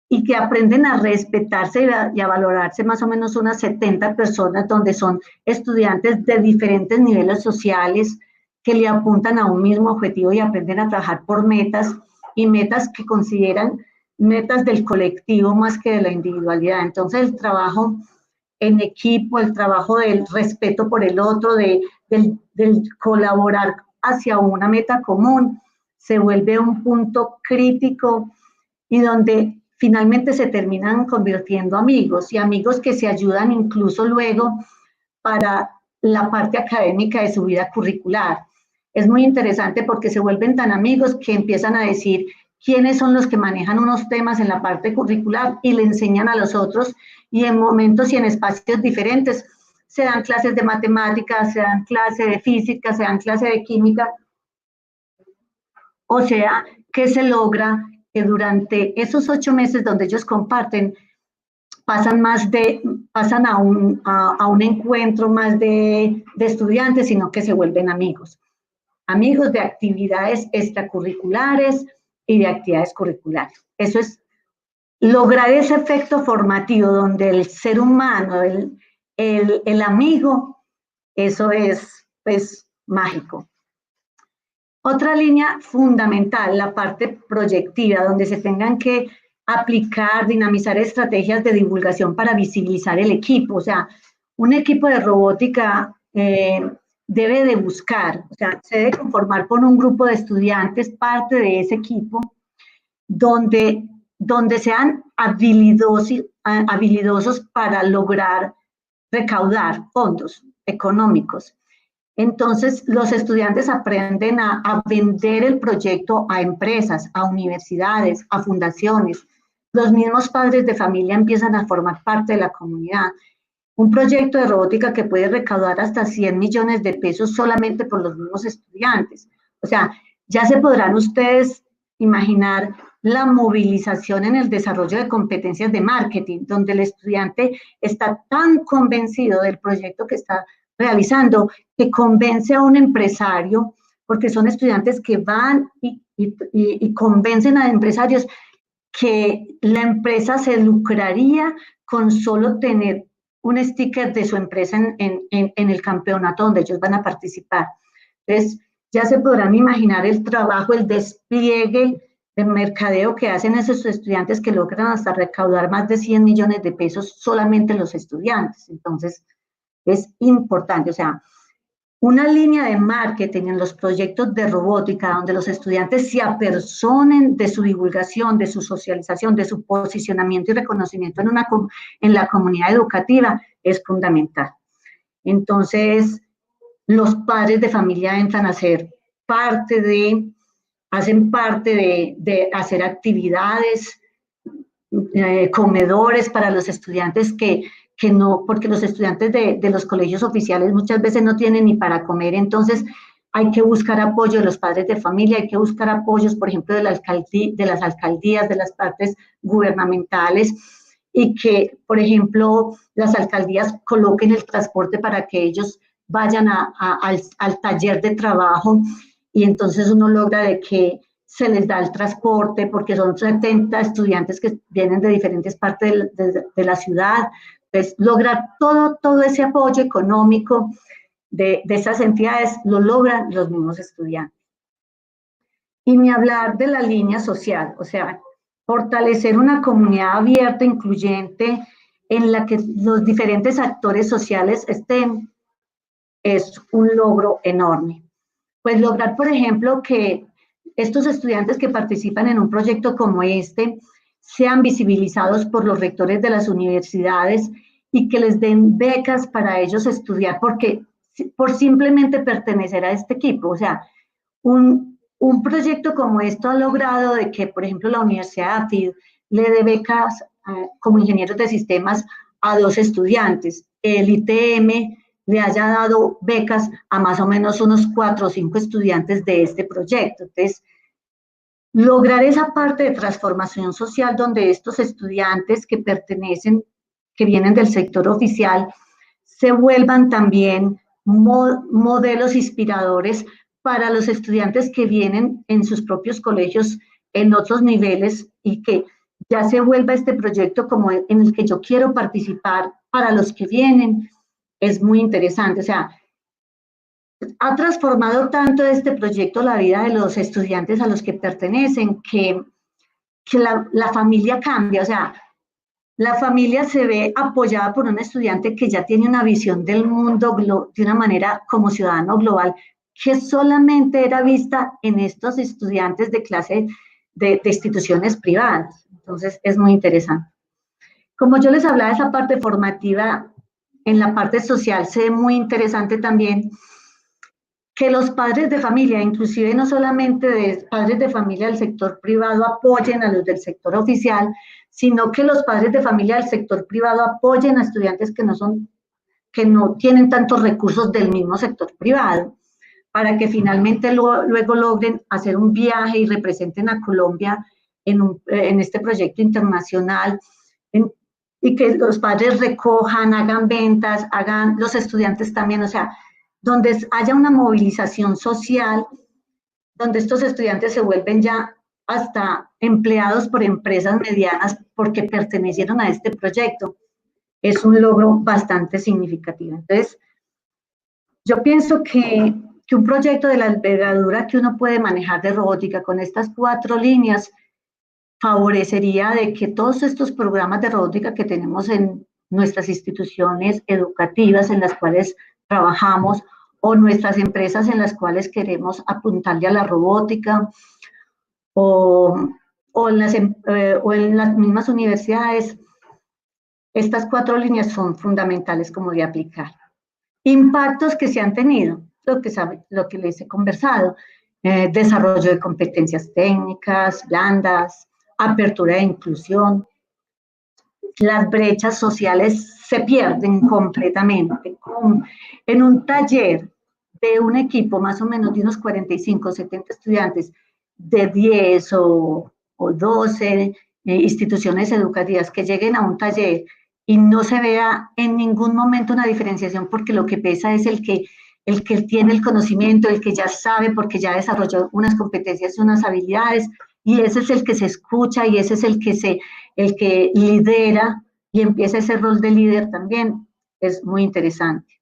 y que aprenden a respetarse y a valorarse más o menos unas 70 personas, donde son estudiantes de diferentes niveles sociales que le apuntan a un mismo objetivo y aprenden a trabajar por metas y metas que consideran metas del colectivo más que de la individualidad. Entonces el trabajo en equipo, el trabajo del respeto por el otro, del colaborar hacia una meta común, se vuelve un punto crítico y donde finalmente se terminan convirtiendo amigos y amigos que se ayudan incluso luego para la parte académica de su vida curricular. Es muy interesante porque se vuelven tan amigos que empiezan a decir quiénes son los que manejan unos temas en la parte curricular y le enseñan a los otros, y en momentos y en espacios diferentes se dan clases de matemáticas, se dan clases de física, se dan clases de química. O sea, que se logra que durante esos 8 meses donde ellos comparten, pasan a un encuentro más de estudiantes, sino que se vuelven amigos. Amigos de actividades extracurriculares y de actividades curriculares. Eso es lograr ese efecto formativo donde el ser humano, el amigo, eso es pues mágico. Otra línea fundamental, la parte proyectiva, donde se tengan que aplicar, dinamizar estrategias de divulgación para visibilizar el equipo. O sea, un equipo de robótica debe de buscar, o sea, se debe conformar por un grupo de estudiantes, parte de ese equipo, donde sean habilidosos para lograr recaudar fondos económicos. Entonces, los estudiantes aprenden a vender el proyecto a empresas, a universidades, a fundaciones. Los mismos padres de familia empiezan a formar parte de la comunidad. Un proyecto de robótica que puede recaudar hasta 100 millones de pesos solamente por los mismos estudiantes. O sea, ya se podrán ustedes imaginar la movilización en el desarrollo de competencias de marketing, donde el estudiante está tan convencido del proyecto que está realizando, que convence a un empresario, porque son estudiantes que van y convencen a empresarios que la empresa se lucraría con solo tener un sticker de su empresa en el campeonato donde ellos van a participar. Entonces, ya se podrán imaginar el trabajo, el despliegue de mercadeo que hacen esos estudiantes que logran hasta recaudar más de 100 millones de pesos solamente los estudiantes. Entonces, es importante, o sea, una línea de marketing en los proyectos de robótica donde los estudiantes se apersonen de su divulgación, de su socialización, de su posicionamiento y reconocimiento en la comunidad educativa es fundamental. Entonces, los padres de familia entran a ser parte hacen parte de hacer actividades, comedores para los estudiantes que no, porque los estudiantes de los colegios oficiales muchas veces no tienen ni para comer, entonces hay que buscar apoyo de los padres de familia, hay que buscar apoyos, por ejemplo, de las alcaldías, de las partes gubernamentales, y que, por ejemplo, las alcaldías coloquen el transporte para que ellos vayan al taller de trabajo, y entonces uno logra de que se les da el transporte, porque son 70 estudiantes que vienen de diferentes partes de la ciudad. Entonces, lograr todo ese apoyo económico de esas entidades lo logran los mismos estudiantes. Y ni hablar de la línea social, o sea, fortalecer una comunidad abierta, incluyente, en la que los diferentes actores sociales estén, es un logro enorme. Pues lograr, por ejemplo, que estos estudiantes que participan en un proyecto como este sean visibilizados por los rectores de las universidades y que les den becas para ellos estudiar, por simplemente pertenecer a este equipo. O sea, un proyecto como esto ha logrado de que, por ejemplo, la Universidad de AFID le dé becas como ingenieros de sistemas a 2 estudiantes. El ITM le haya dado becas a más o menos unos 4 o 5 estudiantes de este proyecto. Entonces, lograr esa parte de transformación social donde estos estudiantes que vienen del sector oficial, se vuelvan también modelos inspiradores para los estudiantes que vienen en sus propios colegios en otros niveles, y que ya se vuelva este proyecto como en el que yo quiero participar para los que vienen. Es muy interesante, o sea, ha transformado tanto este proyecto la vida de los estudiantes a los que pertenecen, que la familia cambia, o sea, la familia se ve apoyada por un estudiante que ya tiene una visión del mundo de una manera como ciudadano global, que solamente era vista en estos estudiantes de clase de instituciones privadas. Entonces, es muy interesante. Como yo les hablaba de esa parte formativa, en la parte social se ve muy interesante también que los padres de familia, inclusive no solamente de padres de familia del sector privado, apoyen a los del sector oficial, sino que los padres de familia del sector privado apoyen a estudiantes que no tienen tantos recursos del mismo sector privado, para que finalmente luego logren hacer un viaje y representen a Colombia en este proyecto internacional, y que los padres recojan, hagan ventas, hagan los estudiantes también, o sea, donde haya una movilización social, donde estos estudiantes se vuelven ya hasta empleados por empresas medianas porque pertenecieron a este proyecto. Es un logro bastante significativo. Entonces, yo pienso que un proyecto de la envergadura que uno puede manejar de robótica con estas 4 líneas favorecería de que todos estos programas de robótica que tenemos en nuestras instituciones educativas en las cuales trabajamos o nuestras empresas en las cuales queremos apuntarle a la robótica o, o en las mismas universidades, estas 4 líneas son fundamentales como de aplicar. Impactos que se han tenido, lo que les he conversado, desarrollo de competencias técnicas, blandas, apertura de inclusión. Las brechas sociales se pierden completamente. En un taller de un equipo más o menos de unos 45 o 70 estudiantes de 10 o 12 instituciones educativas que lleguen a un taller y no se vea en ningún momento una diferenciación porque lo que pesa es el que tiene el conocimiento, el que ya sabe porque ya desarrolló unas competencias, unas habilidades, y ese es el que se escucha y ese es el que lidera y empieza ese rol de líder también, es muy interesante.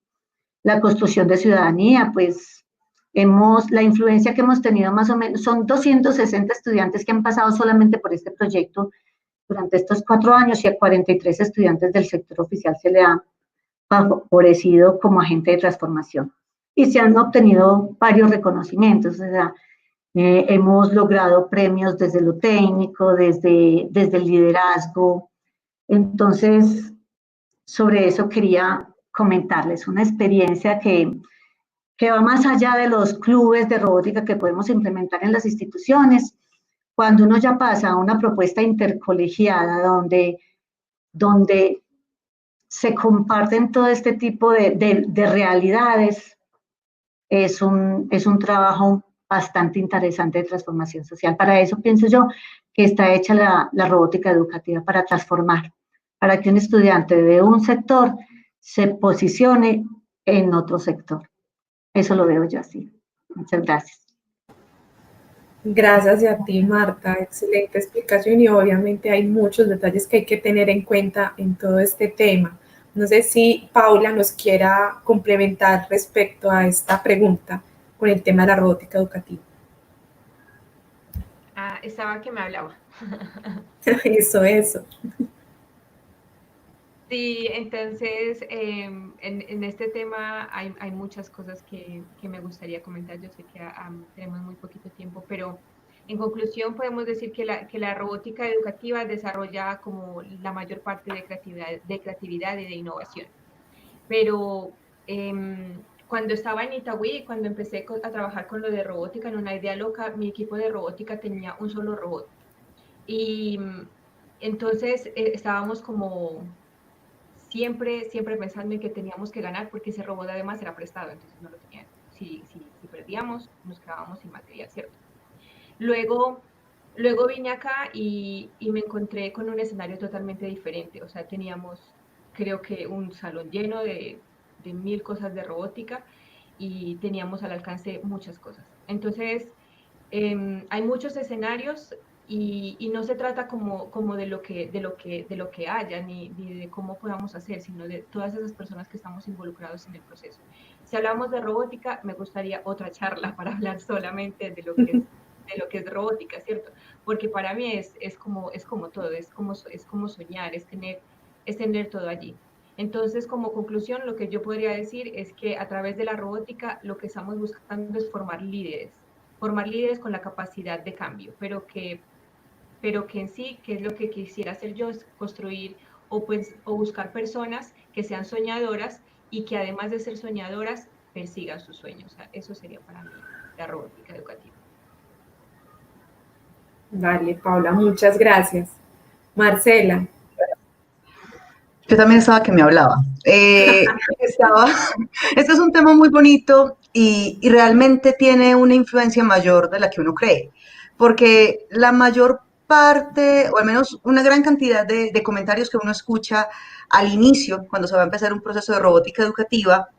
La construcción de ciudadanía, pues la influencia que hemos tenido más o menos, son 260 estudiantes que han pasado solamente por este proyecto durante estos 4 años y a 43 estudiantes del sector oficial se le ha favorecido como agente de transformación. Y se han obtenido varios reconocimientos, o sea, hemos logrado premios desde lo técnico, desde el liderazgo. Entonces, sobre eso quería comentarles una experiencia que va más allá de los clubes de robótica que podemos implementar en las instituciones. Cuando uno ya pasa a una propuesta intercolegiada donde se comparten todo este tipo de realidades, es un trabajo bastante interesante de transformación social. Para eso pienso yo que está hecha la robótica educativa, para transformar, para que un estudiante de un sector se posicione en otro sector. Eso lo veo yo así. Muchas gracias.
Gracias a ti, Marta. Excelente explicación y obviamente hay muchos detalles que hay que tener en cuenta en todo este tema. No sé si Paula nos quiera complementar respecto a esta pregunta con el tema de la robótica educativa.
Estaba que me hablaba.
Eso.
Sí, entonces en este tema hay muchas cosas que me gustaría comentar. Yo sé que tenemos muy poquito tiempo, pero en conclusión podemos decir que la robótica educativa desarrolla como la mayor parte de creatividad y de innovación. Pero cuando estaba en Itagüí, cuando empecé a trabajar con lo de robótica en una idea loca, mi equipo de robótica tenía un solo robot. Y entonces estábamos como siempre pensando en que teníamos que ganar porque ese robot además era prestado, entonces no lo tenían. Si perdíamos, nos quedábamos sin material, ¿cierto? Luego vine acá y me encontré con un escenario totalmente diferente. O sea, teníamos, creo que un salón lleno de 1000 cosas de robótica y teníamos al alcance muchas cosas. Entonces, hay muchos escenarios y no se trata como de lo que haya ni de cómo podamos hacer, sino de todas esas personas que estamos involucrados en el proceso. Si hablamos de robótica, me gustaría otra charla para hablar solamente de lo que es robótica, ¿cierto? Porque para mí es como todo, es como soñar, es tener todo allí. Entonces, como conclusión, lo que yo podría decir es que a través de la robótica lo que estamos buscando es formar líderes con la capacidad de cambio, pero que en sí, que es lo que quisiera hacer yo, es construir o buscar personas que sean soñadoras y que además de ser soñadoras, persigan sus sueños. O sea, eso sería para mí la robótica educativa.
Vale, Paula, muchas gracias. Marcela.
Yo también estaba que me hablaba. Este es un tema muy bonito y realmente tiene una influencia mayor de la que uno cree, porque la mayor parte, o al menos una gran cantidad de comentarios que uno escucha al inicio, cuando se va a empezar un proceso de robótica educativa,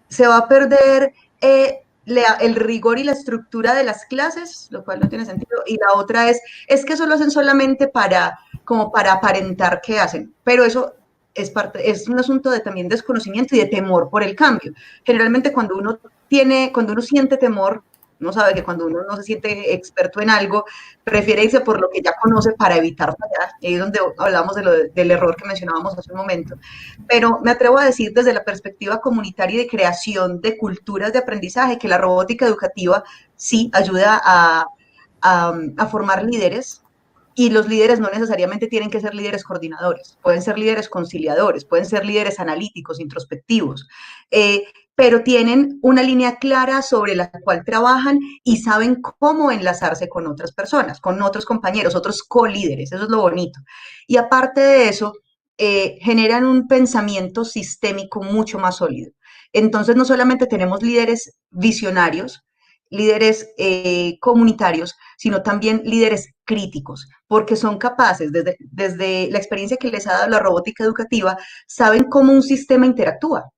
se va a perder el rigor y la estructura de las clases, lo cual no tiene sentido, y la otra es que eso lo hacen solamente como para aparentar que hacen, pero eso es un asunto de también desconocimiento y de temor por el cambio. Generalmente cuando uno siente temor Uno sabe que cuando uno no se siente experto en algo, prefiere irse por lo que ya conoce para evitar fallar. Ahí es donde hablamos del error que mencionábamos hace un momento. Pero me atrevo a decir desde la perspectiva comunitaria y de creación de culturas de aprendizaje que la robótica educativa sí ayuda a formar líderes. Y los líderes no necesariamente tienen que ser líderes coordinadores, pueden ser líderes conciliadores, pueden ser líderes analíticos, introspectivos, pero tienen una línea clara sobre la cual trabajan y saben cómo enlazarse con otras personas, con otros compañeros, otros co-líderes, eso es lo bonito. Y aparte de eso, generan un pensamiento sistémico mucho más sólido. Entonces, no solamente tenemos líderes visionarios, líderes comunitarios, sino también líderes críticos, porque son capaces, desde la experiencia que les ha dado la robótica educativa, saben cómo un sistema interactúa.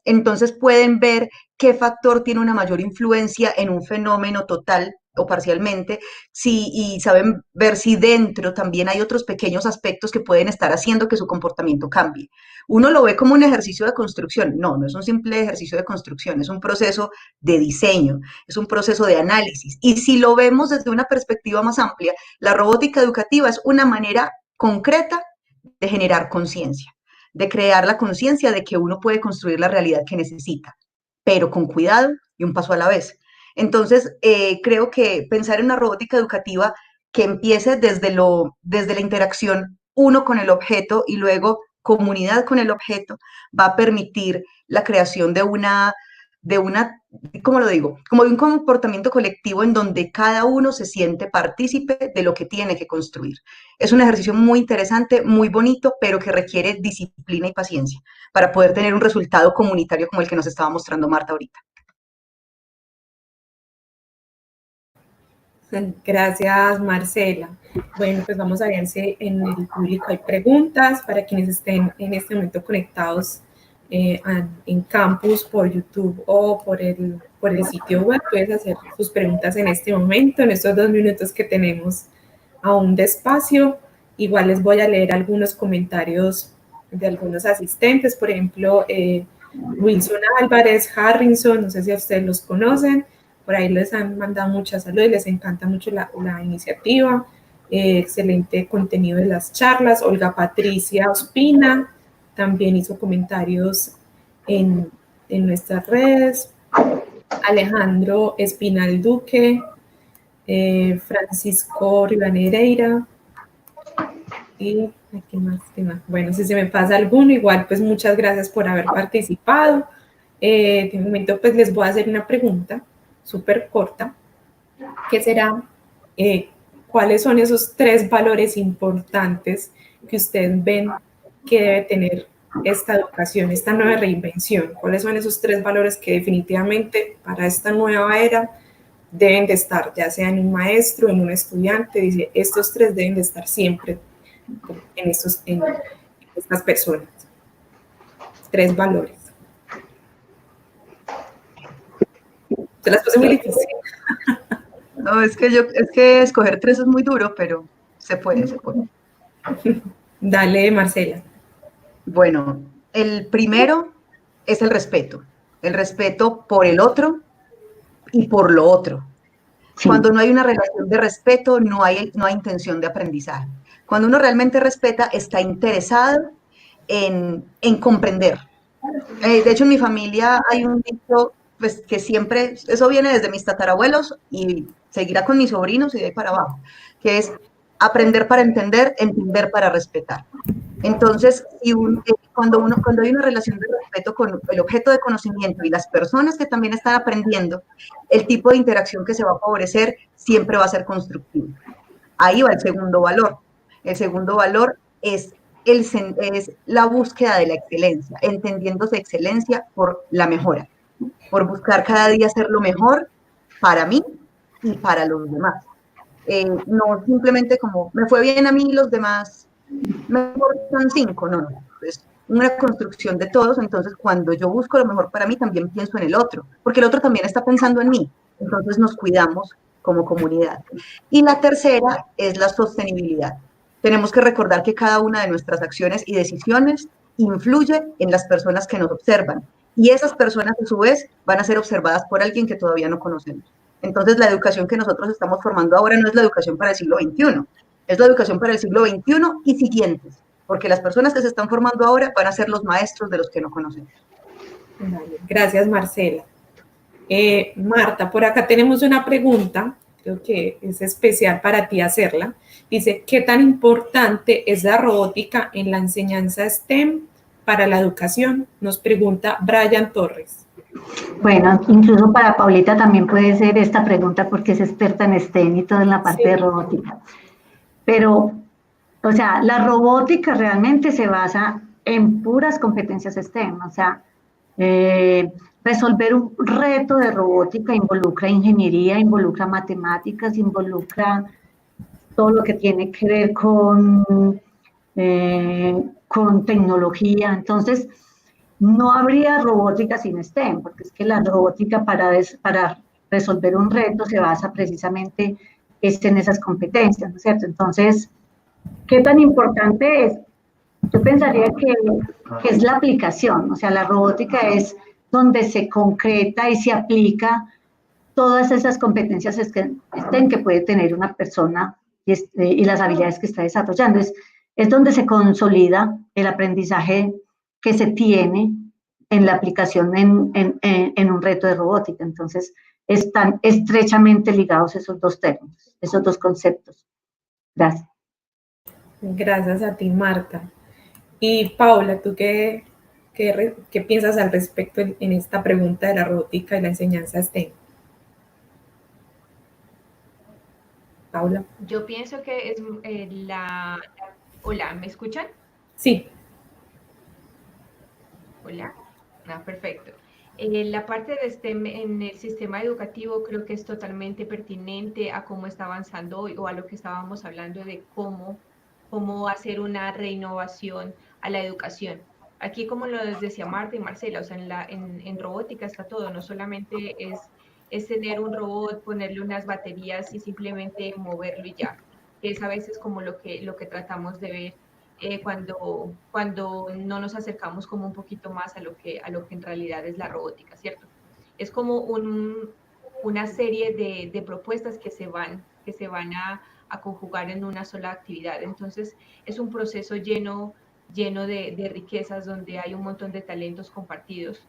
Entonces pueden ver qué factor tiene una mayor influencia en un fenómeno total o parcialmente, y saben ver si dentro también hay otros pequeños aspectos que pueden estar haciendo que su comportamiento cambie. Uno lo ve como un ejercicio de construcción. No, no es un simple ejercicio de construcción, es un proceso de diseño, es un proceso de análisis. Y si lo vemos desde una perspectiva más amplia, la robótica educativa es una manera concreta de generar conciencia, de crear la conciencia de que uno puede construir la realidad que necesita, pero con cuidado y un paso a la vez. Entonces, creo que pensar en una robótica educativa que empiece desde la interacción uno con el objeto y luego comunidad con el objeto va a permitir la creación de una, ¿cómo lo digo? Como de un comportamiento colectivo en donde cada uno se siente partícipe de lo que tiene que construir. Es un ejercicio muy interesante, muy bonito, pero que requiere disciplina y paciencia para poder tener un resultado comunitario como el que nos estaba mostrando Marta ahorita.
Gracias, Marcela. Bueno, pues vamos a ver si en el público hay preguntas para quienes estén en este momento conectados en campus por YouTube o por el sitio web. Puedes hacer sus preguntas en este momento, en estos 2 minutos que tenemos aún de espacio. Igual les voy a leer algunos comentarios de algunos asistentes, por ejemplo, Wilson Álvarez, Harrison, no sé si a ustedes los conocen. Por ahí les han mandado muchas saludos y les encanta mucho la iniciativa. Excelente contenido de las charlas. Olga Patricia Ospina también hizo comentarios en nuestras redes. Alejandro Espinal Duque, Francisco Rivadeneira. Y ¿qué más? Bueno, si se me pasa alguno, igual pues muchas gracias por haber participado. De momento pues les voy a hacer una pregunta súper corta, que será, ¿cuáles son esos 3 valores importantes que ustedes ven que debe tener esta educación, esta nueva reinvención? ¿Cuáles son esos 3 valores que definitivamente para esta nueva era deben de estar, ya sea en un maestro, en un estudiante? Dice, estos 3 deben de estar siempre en estas personas. 3 valores. Se las puse muy difícil.
No, es que escoger 3 es muy duro, pero se puede.
Dale, Marcela.
Bueno, el primero es el respeto por el otro y por lo otro. Sí. Cuando no hay una relación de respeto, no hay intención de aprendizaje. Cuando uno realmente respeta, está interesado en comprender. De hecho, en mi familia hay un dicho pues, que siempre, eso viene desde mis tatarabuelos y seguirá con mis sobrinos y de ahí para abajo, que es aprender para entender, entender para respetar. Entonces, cuando hay una relación de respeto con el objeto de conocimiento y las personas que también están aprendiendo, el tipo de interacción que se va a favorecer siempre va a ser constructivo. Ahí va el segundo valor. El segundo valor es la búsqueda de la excelencia, entendiéndose excelencia por la mejora, por buscar cada día ser lo mejor para mí y para los demás. No simplemente como, me fue bien a mí y los demás me importan 5, no, es una construcción de todos. Entonces cuando yo busco lo mejor para mí, también pienso en el otro, porque el otro también está pensando en mí, entonces nos cuidamos como comunidad. Y la tercera es la sostenibilidad. Tenemos que recordar que cada una de nuestras acciones y decisiones influye en las personas que nos observan, y esas personas a su vez van a ser observadas por alguien que todavía no conocemos. Entonces, la educación que nosotros estamos formando ahora no es la educación para el siglo XXI, es la educación para el siglo XXI y siguientes, porque las personas que se están formando ahora van a ser los maestros de los que no conocemos.
Vale, gracias, Marcela. Marta, por acá tenemos una pregunta, creo que es especial para ti hacerla. Dice, ¿qué tan importante es la robótica en la enseñanza STEM para la educación? Nos pregunta Brian Torres.
Bueno, incluso para Paulita también puede ser esta pregunta porque es experta en STEM y toda en la parte de robótica. Pero, o sea, la robótica realmente se basa en puras competencias STEM, o sea, resolver un reto de robótica involucra ingeniería, involucra matemáticas, involucra todo lo que tiene que ver con tecnología. Entonces, no habría robótica sin STEM, porque es que la robótica para resolver un reto se basa precisamente en esas competencias, ¿no es cierto? Entonces, ¿qué tan importante es? Yo pensaría que es la aplicación, o sea, la robótica es donde se concreta y se aplica todas esas competencias que puede tener una persona y las habilidades que está desarrollando. Es donde se consolida el aprendizaje que se tiene en la aplicación en un reto de robótica. Entonces, están estrechamente ligados esos dos términos, esos dos conceptos. Gracias.
Gracias a ti, Marta. Y Paula, ¿tú qué piensas al respecto en esta pregunta de la robótica y la enseñanza STEM? Paula.
Yo pienso que es Hola, ¿me escuchan?
Sí.
Hola. Perfecto. La parte de STEM en el sistema educativo creo que es totalmente pertinente a cómo está avanzando hoy o a lo que estábamos hablando de cómo hacer una reinnovación a la educación. Aquí, como lo decía Marta y Marcela, o sea, en robótica está todo, no solamente es tener un robot, ponerle unas baterías y simplemente moverlo y ya. Es a veces como lo que tratamos de ver cuando no nos acercamos como un poquito más a lo que en realidad es la robótica, ¿cierto? Es como una serie de propuestas que se van a conjugar en una sola actividad. Entonces, es un proceso lleno de riquezas donde hay un montón de talentos compartidos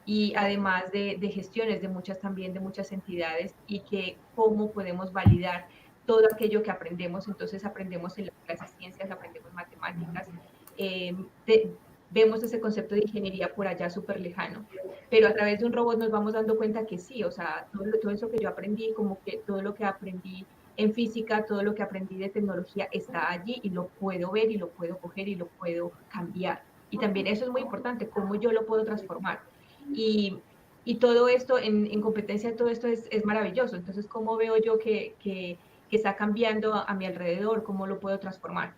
y además de gestiones de muchas entidades y que cómo podemos validar todo aquello que aprendemos. Entonces aprendemos en las ciencias, aprendemos matemáticas, vemos ese concepto de ingeniería por allá súper lejano, pero a través de un robot nos vamos dando cuenta que sí, o sea, todo eso que yo aprendí, como que todo lo que aprendí en física, todo lo que aprendí de tecnología está allí y lo puedo ver y lo puedo coger y lo puedo cambiar. Y también eso es muy importante, cómo yo lo puedo transformar. Y todo esto, en competencia, todo esto es maravilloso. Entonces, ¿cómo veo yo que está cambiando a mi alrededor? ¿Cómo lo puedo transformar?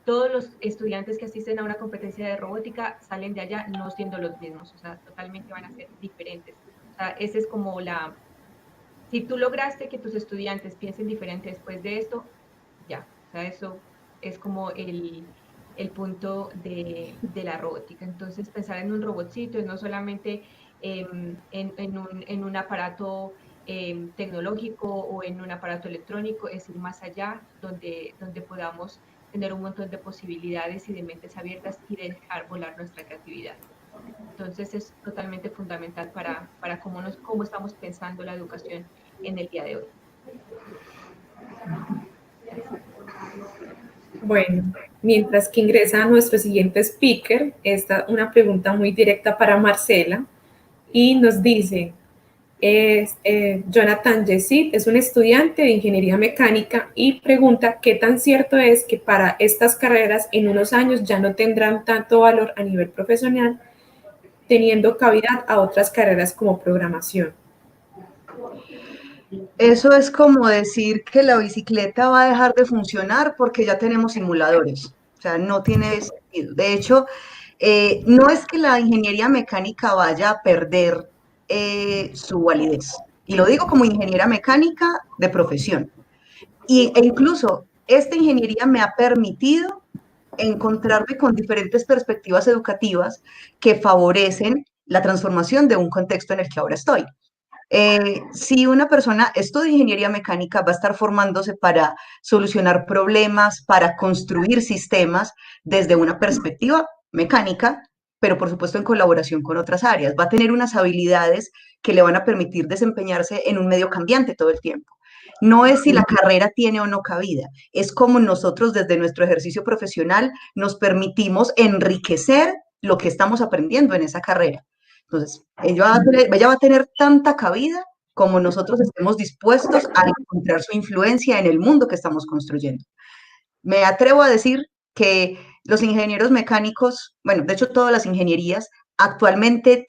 Todos los estudiantes que asisten a una competencia de robótica salen de allá no siendo los mismos, o sea, totalmente van a ser diferentes. O sea, ese es como si tú lograste que tus estudiantes piensen diferente después de esto, ya, o sea, eso es como el punto de la robótica. Entonces, pensar en un robotcito es no solamente en un aparato tecnológico o en un aparato electrónico, es ir más allá, donde podamos tener un montón de posibilidades y de mentes abiertas y dejar volar nuestra creatividad. Entonces es totalmente fundamental para cómo estamos pensando la educación en el día de hoy.
Bueno, mientras que ingresa nuestro siguiente speaker, esta una pregunta muy directa para Marcela y nos dice, Jonathan Yesid es un estudiante de ingeniería mecánica y pregunta qué tan cierto es que para estas carreras en unos años ya no tendrán tanto valor a nivel profesional, teniendo cavidad a otras carreras como programación.
Eso es como decir que la bicicleta va a dejar de funcionar porque ya tenemos simuladores. O sea, no tiene sentido. De hecho, no es que la ingeniería mecánica vaya a perder su validez. Y lo digo como ingeniera mecánica de profesión. E incluso esta ingeniería me ha permitido encontrarme con diferentes perspectivas educativas que favorecen la transformación de un contexto en el que ahora estoy. Si una persona estudia ingeniería mecánica, va a estar formándose para solucionar problemas, para construir sistemas desde una perspectiva mecánica, pero por supuesto en colaboración con otras áreas. Va a tener unas habilidades que le van a permitir desempeñarse en un medio cambiante todo el tiempo. No es si la carrera tiene o no cabida, es como nosotros desde nuestro ejercicio profesional nos permitimos enriquecer lo que estamos aprendiendo en esa carrera. Entonces, ella va a tener tanta cabida como nosotros estemos dispuestos a encontrar su influencia en el mundo que estamos construyendo. Me atrevo a decir que los ingenieros mecánicos, bueno, de hecho todas las ingenierías actualmente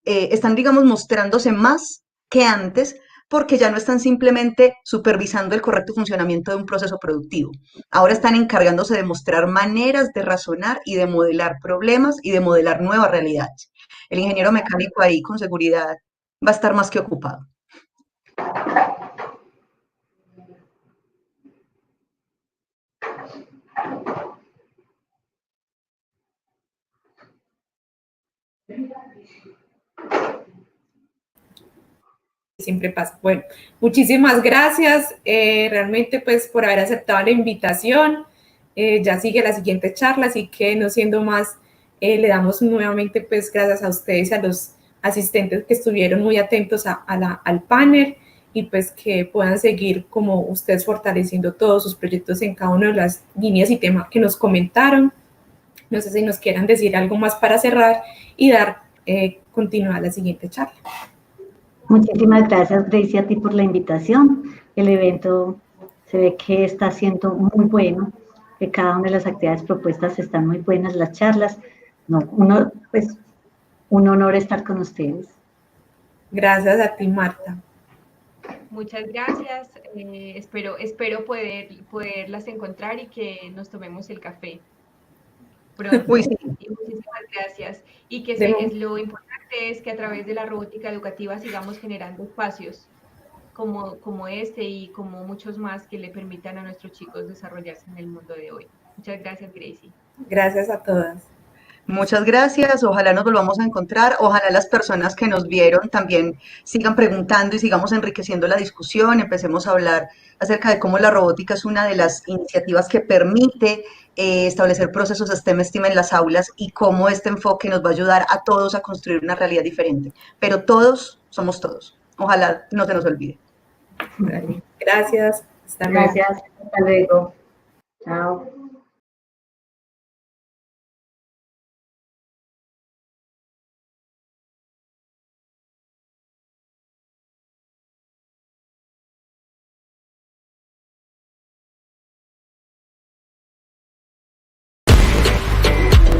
están, digamos, mostrándose más que antes porque ya no están simplemente supervisando el correcto funcionamiento de un proceso productivo. Ahora están encargándose de mostrar maneras de razonar y de modelar problemas y de modelar nuevas realidades. El ingeniero mecánico ahí con seguridad va a estar más que ocupado.
Siempre pasa. Bueno, muchísimas gracias realmente pues por haber aceptado la invitación. Ya sigue la siguiente charla, así que no siendo más, le damos nuevamente pues gracias a ustedes y a los asistentes que estuvieron muy atentos al panel y pues que puedan seguir como ustedes fortaleciendo todos sus proyectos en cada una de las líneas y temas que nos comentaron. No sé si nos quieran decir algo más para cerrar y dar continuidad a la siguiente charla.
Muchísimas gracias, Gracie, a ti por la invitación. El evento se ve que está siendo muy bueno, que cada una de las actividades propuestas están muy buenas, las charlas. No, pues, un honor estar con ustedes.
Gracias a ti, Marta.
Muchas gracias. Espero poderlas encontrar y que nos tomemos el café pronto.
Uy, sí.
Y muchísimas gracias. Y que lo importante es que a través de la robótica educativa sigamos generando espacios como este y como muchos más que le permitan a nuestros chicos desarrollarse en el mundo de hoy. Muchas gracias, Gracie.
Gracias a todas.
Muchas gracias, ojalá nos volvamos a encontrar, ojalá las personas que nos vieron también sigan preguntando y sigamos enriqueciendo la discusión, empecemos a hablar acerca de cómo la robótica es una de las iniciativas que permite establecer procesos STEM en las aulas y cómo este enfoque nos va a ayudar a todos a construir una realidad diferente, pero todos somos todos, ojalá no se nos olvide.
Gracias,
hasta luego. Gracias, hasta luego. Chao.